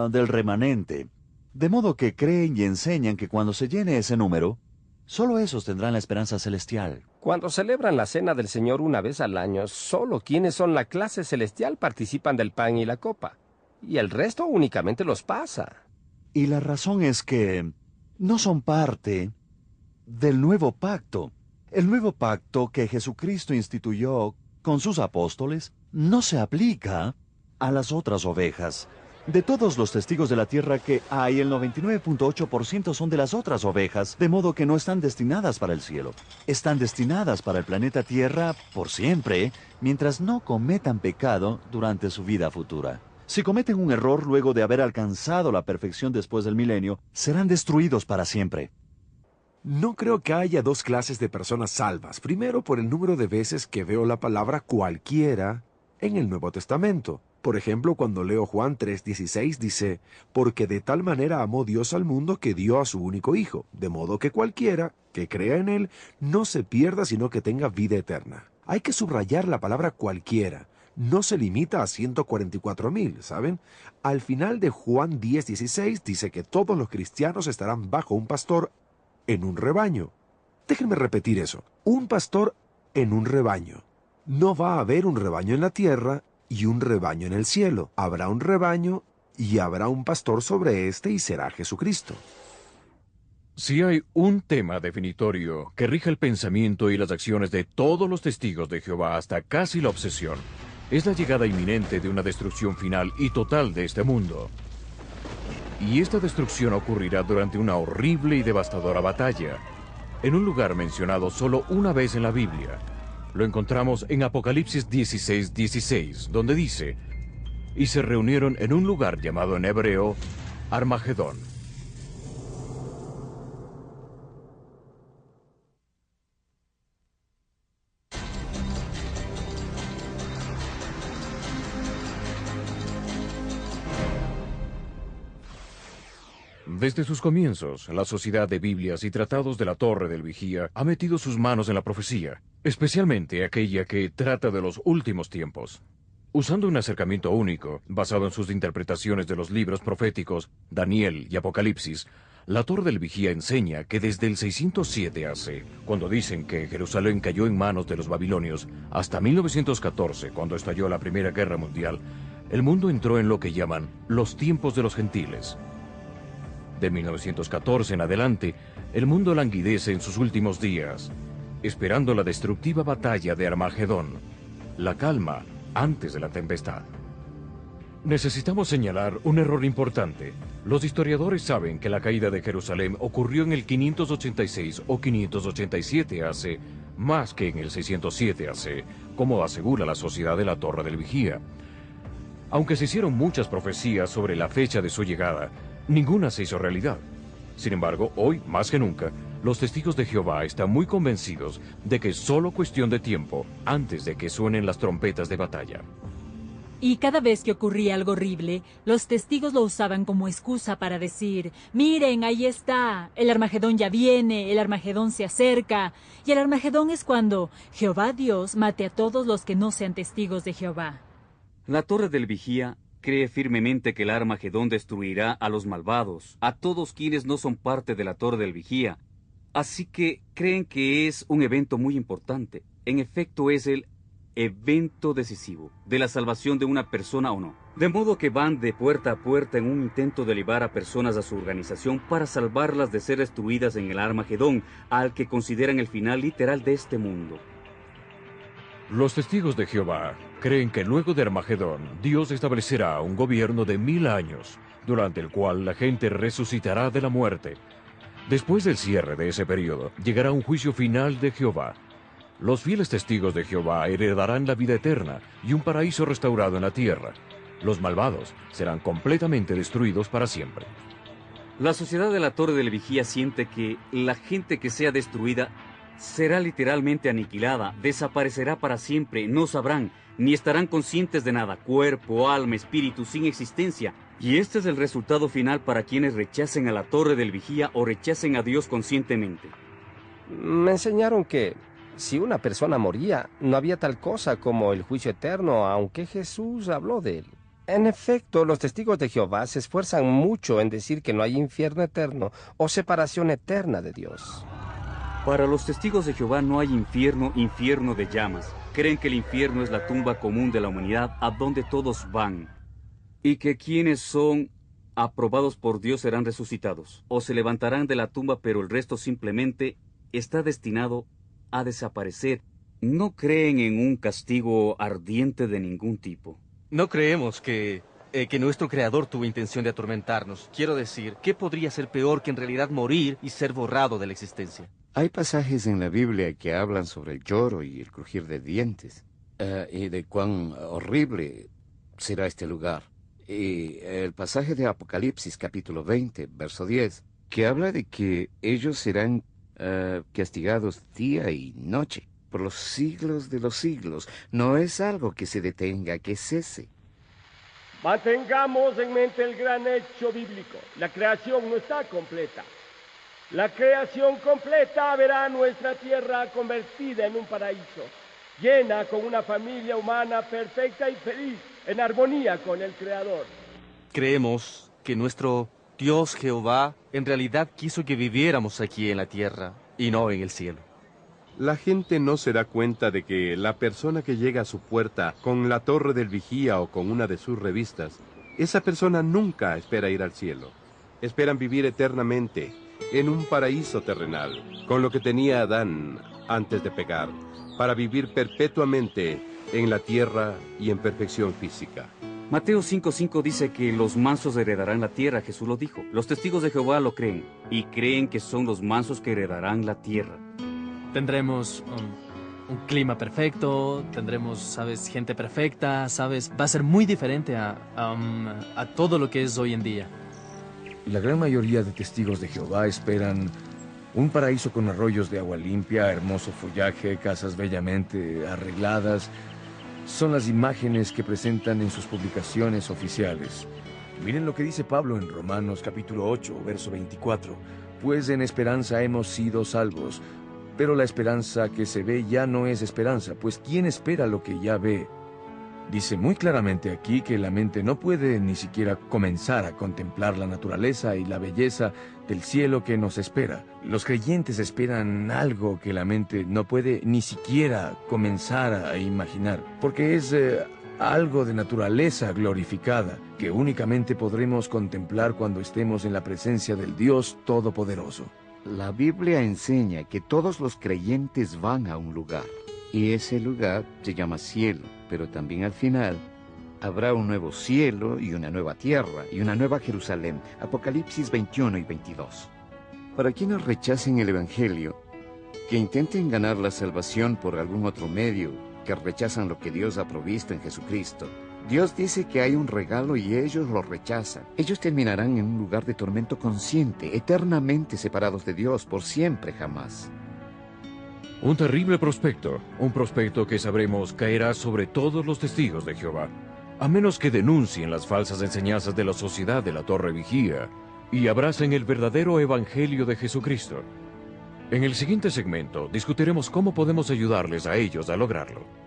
del remanente. De modo que creen y enseñan que cuando se llene ese número, solo esos tendrán la esperanza celestial. Cuando celebran la cena del Señor una vez al año, solo quienes son la clase celestial participan del pan y la copa, y el resto únicamente los pasa. Y la razón es que no son parte del nuevo pacto. El nuevo pacto que Jesucristo instituyó con sus apóstoles no se aplica a las otras ovejas. De todos los testigos de la tierra que hay, el 99.8% son de las otras ovejas, de modo que no están destinadas para el cielo. Están destinadas para el planeta Tierra por siempre, mientras no cometan pecado durante su vida futura. Si cometen un error luego de haber alcanzado la perfección después del milenio, serán destruidos para siempre. No creo que haya dos clases de personas salvas. Primero, por el número de veces que veo la palabra cualquiera en el Nuevo Testamento. Por ejemplo, cuando leo Juan 3:16 dice, porque de tal manera amó Dios al mundo que dio a su único Hijo, de modo que cualquiera que crea en Él no se pierda, sino que tenga vida eterna. Hay que subrayar la palabra cualquiera. No se limita a 144,000, ¿saben? Al final de Juan 10:16 dice que todos los cristianos estarán bajo un pastor en un rebaño. Déjenme repetir eso. Un pastor en un rebaño. No va a haber un rebaño en la tierra y un rebaño en el cielo. Habrá un rebaño y habrá un pastor sobre este y será Jesucristo. Si hay un tema definitorio que rija el pensamiento y las acciones de todos los testigos de Jehová hasta casi la obsesión, es la llegada inminente de una destrucción final y total de este mundo. Y esta destrucción ocurrirá durante una horrible y devastadora batalla, en un lugar mencionado solo una vez en la Biblia. Lo encontramos en Apocalipsis 16:16, donde dice, y se reunieron en un lugar llamado en hebreo Armagedón. Desde sus comienzos, la Sociedad de Biblias y Tratados de la Torre del Vigía ha metido sus manos en la profecía, especialmente aquella que trata de los últimos tiempos. Usando un acercamiento único, basado en sus interpretaciones de los libros proféticos, Daniel y Apocalipsis, la Torre del Vigía enseña que desde el 607 AC, cuando dicen que Jerusalén cayó en manos de los babilonios, hasta 1914, cuando estalló la Primera Guerra Mundial, el mundo entró en lo que llaman los tiempos de los gentiles. De 1914 en adelante, el mundo languidece en sus últimos días, esperando la destructiva batalla de Armagedón, la calma antes de la tempestad. Necesitamos señalar un error importante. Los historiadores saben que la caída de Jerusalén ocurrió en el 586 o 587 AC, más que en el 607 AC, como asegura la Sociedad de la Torre del Vigía. Aunque se hicieron muchas profecías sobre la fecha de su llegada, ninguna se hizo realidad. Sin embargo, hoy, más que nunca, los testigos de Jehová están muy convencidos de que es solo cuestión de tiempo antes de que suenen las trompetas de batalla. Y cada vez que ocurría algo horrible, los testigos lo usaban como excusa para decir, miren, ahí está, el Armagedón ya viene, el Armagedón se acerca. Y el Armagedón es cuando Jehová Dios mate a todos los que no sean testigos de Jehová. La Torre del Vigía cree firmemente que el Armagedón destruirá a los malvados, a todos quienes no son parte de la Torre del Vigía. Así que creen que es un evento muy importante. En efecto, es el evento decisivo de la salvación de una persona o no. De modo que van de puerta a puerta en un intento de llevar a personas a su organización para salvarlas de ser destruidas en el Armagedón, al que consideran el final literal de este mundo. Los testigos de Jehová creen que luego de Armagedón, Dios establecerá un gobierno de 1000 años, durante el cual la gente resucitará de la muerte. Después del cierre de ese periodo, llegará un juicio final de Jehová. Los fieles testigos de Jehová heredarán la vida eterna y un paraíso restaurado en la tierra. Los malvados serán completamente destruidos para siempre. La Sociedad de la Torre del Vigía siente que la gente que sea destruida será literalmente aniquilada, desaparecerá para siempre, no sabrán, ni estarán conscientes de nada, cuerpo, alma, espíritu, sin existencia. Y este es el resultado final para quienes rechacen a la Torre del Vigía o rechacen a Dios conscientemente. Me enseñaron que si una persona moría, no había tal cosa como el juicio eterno, aunque Jesús habló de él. En efecto, los testigos de Jehová se esfuerzan mucho en decir que no hay infierno eterno o separación eterna de Dios. Para los testigos de Jehová no hay infierno de llamas. Creen que el infierno es la tumba común de la humanidad a donde todos van. Y que quienes son aprobados por Dios serán resucitados. O se levantarán de la tumba, pero el resto simplemente está destinado a desaparecer. No creen en un castigo ardiente de ningún tipo. No creemos que nuestro Creador tuvo intención de atormentarnos. Quiero decir, ¿qué podría ser peor que en realidad morir y ser borrado de la existencia? Hay pasajes en la Biblia que hablan sobre el lloro y el crujir de dientes, y de cuán horrible será este lugar. Y el pasaje de Apocalipsis, capítulo 20, verso 10, que habla de que ellos serán castigados día y noche, por los siglos de los siglos. No es algo que se detenga, que cese. Mantengamos en mente el gran hecho bíblico. La creación no está completa. La creación completa verá nuestra tierra convertida en un paraíso, llena con una familia humana perfecta y feliz, en armonía con el Creador. Creemos que nuestro Dios Jehová en realidad quiso que viviéramos aquí en la tierra y no en el cielo. La gente no se da cuenta de que la persona que llega a su puerta con la torre del vigía o con una de sus revistas, esa persona nunca espera ir al cielo. Esperan vivir eternamente en un paraíso terrenal, con lo que tenía Adán antes de pecar, para vivir perpetuamente en la tierra y en perfección física. Mateo 5:5 dice que los mansos heredarán la tierra. Jesús lo dijo. Los testigos de Jehová lo creen, y creen que son los mansos que heredarán la tierra. Tendremos un clima perfecto, tendremos, ¿sabes?, gente perfecta, ¿sabes? Va a ser muy diferente a todo lo que es hoy en día. La gran mayoría de testigos de Jehová esperan un paraíso con arroyos de agua limpia, hermoso follaje, casas bellamente arregladas. Son las imágenes que presentan en sus publicaciones oficiales. Miren lo que dice Pablo en Romanos capítulo 8, verso 24. Pues en esperanza hemos sido salvos. Pero la esperanza que se ve ya no es esperanza, pues ¿quién espera lo que ya ve? Dice muy claramente aquí que la mente no puede ni siquiera comenzar a contemplar la naturaleza y la belleza del cielo que nos espera. Los creyentes esperan algo que la mente no puede ni siquiera comenzar a imaginar, porque es algo de naturaleza glorificada que únicamente podremos contemplar cuando estemos en la presencia del Dios Todopoderoso. La Biblia enseña que todos los creyentes van a un lugar, y ese lugar se llama cielo, pero también al final habrá un nuevo cielo y una nueva tierra y una nueva Jerusalén. Apocalipsis 21 y 22. Para quienes rechacen el Evangelio, que intenten ganar la salvación por algún otro medio, que rechazan lo que Dios ha provisto en Jesucristo, Dios dice que hay un regalo y ellos lo rechazan. Ellos terminarán en un lugar de tormento consciente, eternamente separados de Dios, por siempre jamás. Un terrible prospecto, un prospecto que sabremos caerá sobre todos los testigos de Jehová, a menos que denuncien las falsas enseñanzas de la sociedad de la Torre Vigía y abracen el verdadero Evangelio de Jesucristo. En el siguiente segmento discutiremos cómo podemos ayudarles a ellos a lograrlo.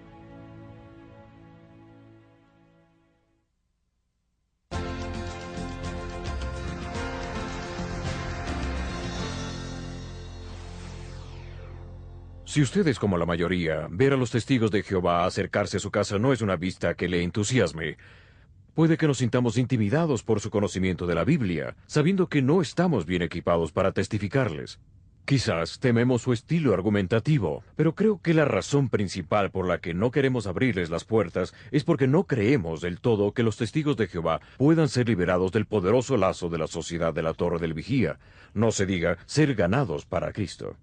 Si usted es como la mayoría, ver a los testigos de Jehová acercarse a su casa no es una vista que le entusiasme. Puede que nos sintamos intimidados por su conocimiento de la Biblia, sabiendo que no estamos bien equipados para testificarles. Quizás tememos su estilo argumentativo, pero creo que la razón principal por la que no queremos abrirles las puertas es porque no creemos del todo que los testigos de Jehová puedan ser liberados del poderoso lazo de la sociedad de la Torre del Vigía, no se diga ser ganados para Cristo.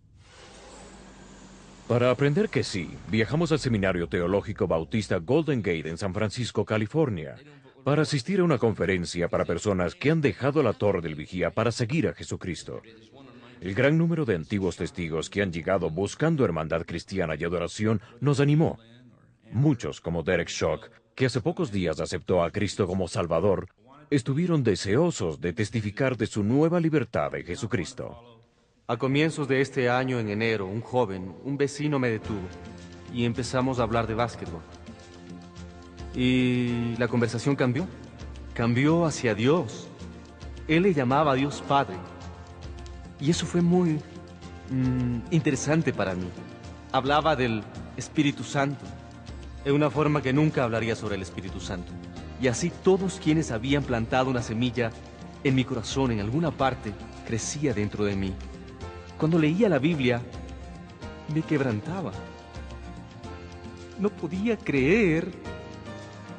Para aprender que sí, viajamos al Seminario Teológico Bautista Golden Gate en San Francisco, California, para asistir a una conferencia para personas que han dejado la Torre del Vigía para seguir a Jesucristo. El gran número de antiguos testigos que han llegado buscando hermandad cristiana y adoración nos animó. Muchos, como Derek Shock, que hace pocos días aceptó a Cristo como Salvador, estuvieron deseosos de testificar de su nueva libertad en Jesucristo. A comienzos de este año, en enero, un joven, un vecino me detuvo y empezamos a hablar de básquetbol. Y la conversación cambió. Cambió hacia Dios. Él le llamaba a Dios Padre. Y eso fue muy interesante para mí. Hablaba del Espíritu Santo, en una forma que nunca hablaría sobre el Espíritu Santo. Y así todos quienes habían plantado una semilla en mi corazón, en alguna parte, crecía dentro de mí. Cuando leía la Biblia, me quebrantaba. No podía creer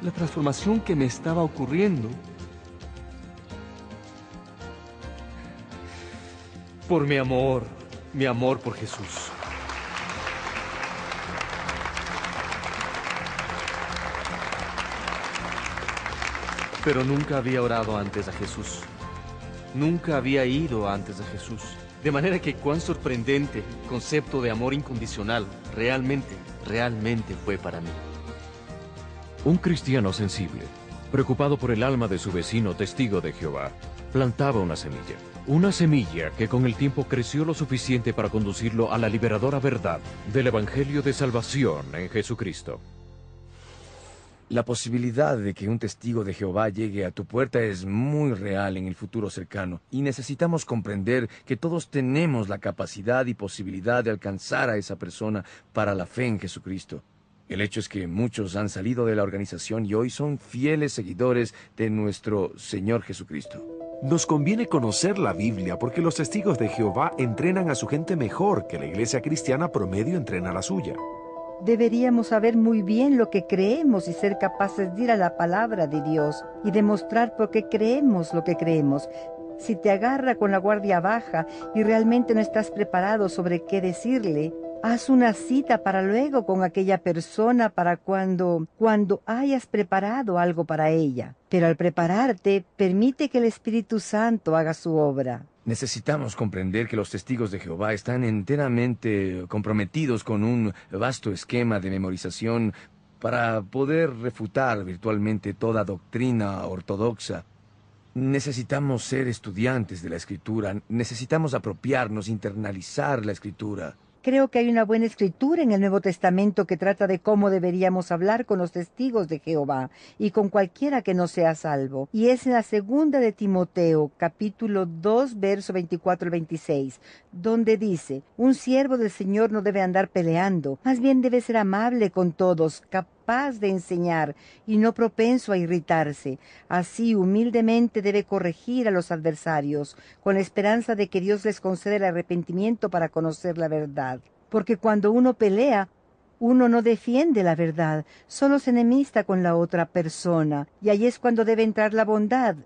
la transformación que me estaba ocurriendo. Por mi amor por Jesús. Pero nunca había orado antes a Jesús. Nunca había ido antes a Jesús. De manera que cuán sorprendente el concepto de amor incondicional realmente fue para mí. Un cristiano sensible, preocupado por el alma de su vecino testigo de Jehová, plantaba una semilla. Una semilla que con el tiempo creció lo suficiente para conducirlo a la liberadora verdad del Evangelio de Salvación en Jesucristo. La posibilidad de que un testigo de Jehová llegue a tu puerta es muy real en el futuro cercano, y necesitamos comprender que todos tenemos la capacidad y posibilidad de alcanzar a esa persona para la fe en Jesucristo. El hecho es que muchos han salido de la organización y hoy son fieles seguidores de nuestro Señor Jesucristo. Nos conviene conocer la Biblia porque los testigos de Jehová entrenan a su gente mejor que la iglesia cristiana promedio entrena a la suya. Deberíamos saber muy bien lo que creemos y ser capaces de ir a la palabra de Dios y demostrar por qué creemos lo que creemos. Si te agarra con la guardia baja y realmente no estás preparado sobre qué decirle, haz una cita para luego con aquella persona para cuando hayas preparado algo para ella. Pero al prepararte, permite que el Espíritu Santo haga su obra. Necesitamos comprender que los testigos de Jehová están enteramente comprometidos con un vasto esquema de memorización para poder refutar virtualmente toda doctrina ortodoxa. Necesitamos ser estudiantes de la Escritura, necesitamos apropiarnos, internalizar la Escritura. Creo que hay una buena escritura en el Nuevo Testamento que trata de cómo deberíamos hablar con los testigos de Jehová y con cualquiera que no sea salvo. Y es en la segunda de Timoteo, capítulo 2, verso 24 al 26, donde dice: un siervo del Señor no debe andar peleando, más bien debe ser amable con todos, capaz de enseñar y no propenso a irritarse. Así, humildemente debe corregir a los adversarios, con la esperanza de que Dios les conceda el arrepentimiento para conocer la verdad. Porque cuando uno pelea, uno no defiende la verdad, solo se enemista con la otra persona, y ahí es cuando debe entrar la bondad.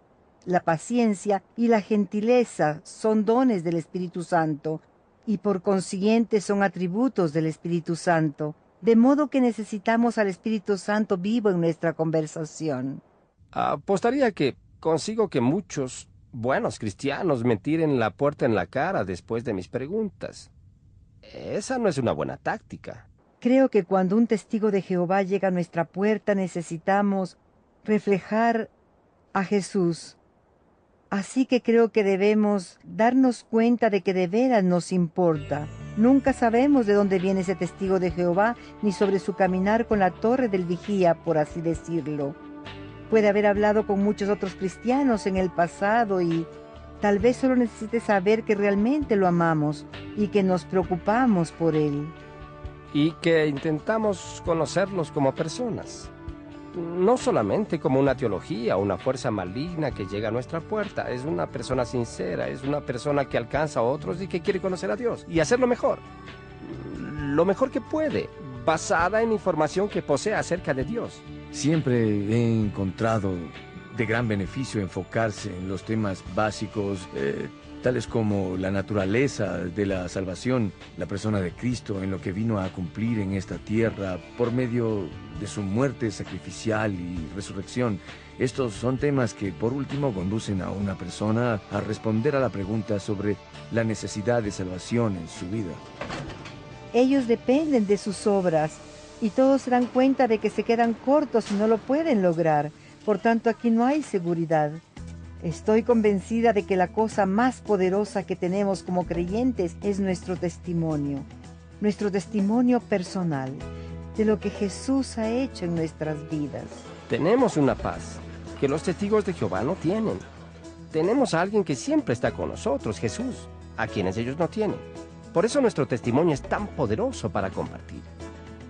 La paciencia y la gentileza son dones del Espíritu Santo, y por consiguiente son atributos del Espíritu Santo. De modo que necesitamos al Espíritu Santo vivo en nuestra conversación. Apostaría que consigo que muchos buenos cristianos me tiren la puerta en la cara después de mis preguntas. Esa no es una buena táctica. Creo que cuando un testigo de Jehová llega a nuestra puerta necesitamos reflejar a Jesús. Así que creo que debemos darnos cuenta de que de veras nos importa. Nunca sabemos de dónde viene ese testigo de Jehová, ni sobre su caminar con la torre del vigía, por así decirlo. Puede haber hablado con muchos otros cristianos en el pasado y tal vez solo necesite saber que realmente lo amamos y que nos preocupamos por él. Y que intentamos conocerlos como personas. No solamente como una teología o una fuerza maligna que llega a nuestra puerta. Es una persona sincera, es una persona que alcanza a otros y que quiere conocer a Dios y hacerlo mejor. Lo mejor que puede, basada en información que posee acerca de Dios. Siempre he encontrado de gran beneficio enfocarse en los temas básicos, tales como la naturaleza de la salvación, la persona de Cristo, en lo que vino a cumplir en esta tierra por medio de su muerte sacrificial y resurrección. Estos son temas que, por último, conducen a una persona a responder a la pregunta sobre la necesidad de salvación en su vida. Ellos dependen de sus obras, y todos se dan cuenta de que se quedan cortos y no lo pueden lograr. Por tanto, aquí no hay seguridad. Estoy convencida de que la cosa más poderosa que tenemos como creyentes es nuestro testimonio personal, de lo que Jesús ha hecho en nuestras vidas. Tenemos una paz que los testigos de Jehová no tienen. Tenemos a alguien que siempre está con nosotros, Jesús, a quienes ellos no tienen. Por eso nuestro testimonio es tan poderoso para compartir.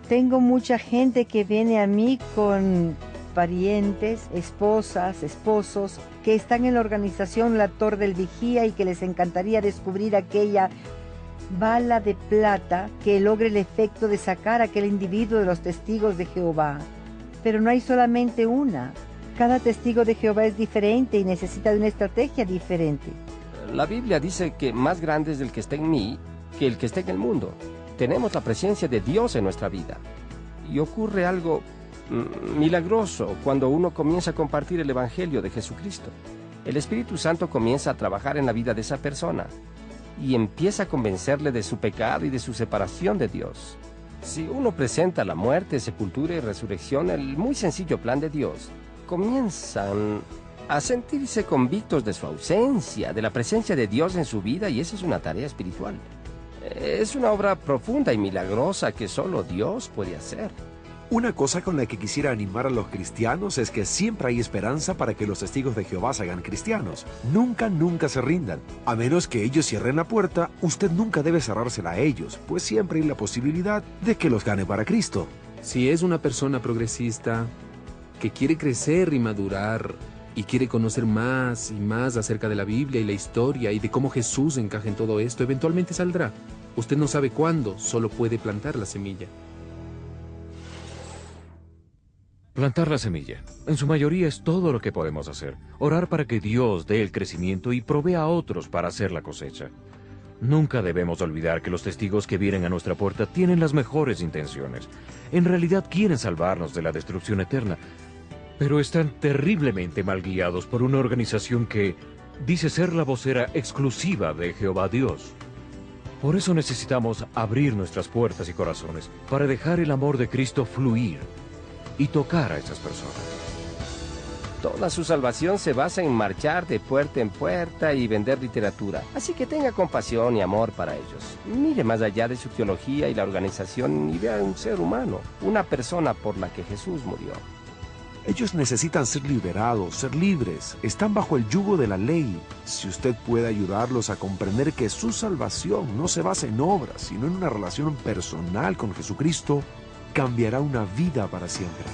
Tengo mucha gente que viene a mí con parientes, esposas, esposos, que están en la organización La Torre del Vigía y que les encantaría descubrir aquella bala de plata que logre el efecto de sacar a aquel individuo de los testigos de Jehová. Pero no hay solamente una. Cada testigo de Jehová es diferente y necesita de una estrategia diferente. La Biblia dice que más grande es el que está en mí que el que está en el mundo. Tenemos la presencia de Dios en nuestra vida. Y ocurre algo milagroso cuando uno comienza a compartir el Evangelio de Jesucristo. El Espíritu Santo comienza a trabajar en la vida de esa persona y empieza a convencerle de su pecado y de su separación de Dios. Si uno presenta la muerte, sepultura y resurrección, el muy sencillo plan de Dios, comienzan a sentirse convictos de su ausencia, de la presencia de Dios en su vida, y esa es una tarea espiritual. Es una obra profunda y milagrosa que solo Dios puede hacer. Una cosa con la que quisiera animar a los cristianos es que siempre hay esperanza para que los testigos de Jehová se hagan cristianos. Nunca se rindan. A menos que ellos cierren la puerta, usted nunca debe cerrársela a ellos, pues siempre hay la posibilidad de que los gane para Cristo. Si es una persona progresista que quiere crecer y madurar y quiere conocer más y más acerca de la Biblia y la historia y de cómo Jesús encaja en todo esto, eventualmente saldrá. Usted no sabe cuándo, solo puede plantar la semilla. Plantar la semilla. En su mayoría es todo lo que podemos hacer. Orar para que Dios dé el crecimiento y provea a otros para hacer la cosecha. Nunca debemos olvidar que los testigos que vienen a nuestra puerta tienen las mejores intenciones. En realidad quieren salvarnos de la destrucción eterna, pero están terriblemente mal guiados por una organización que dice ser la vocera exclusiva de Jehová Dios. Por eso necesitamos abrir nuestras puertas y corazones para dejar el amor de Cristo fluir y tocar a esas personas. Toda su salvación se basa en marchar de puerta en puerta y vender literatura. Así que tenga compasión y amor para ellos. Mire más allá de su teología y la organización y vea un ser humano, una persona por la que Jesús murió. Ellos necesitan ser liberados, ser libres. Están bajo el yugo de la ley. Si usted puede ayudarlos a comprender que su salvación no se basa en obras, sino en una relación personal con Jesucristo, cambiará una vida para siempre.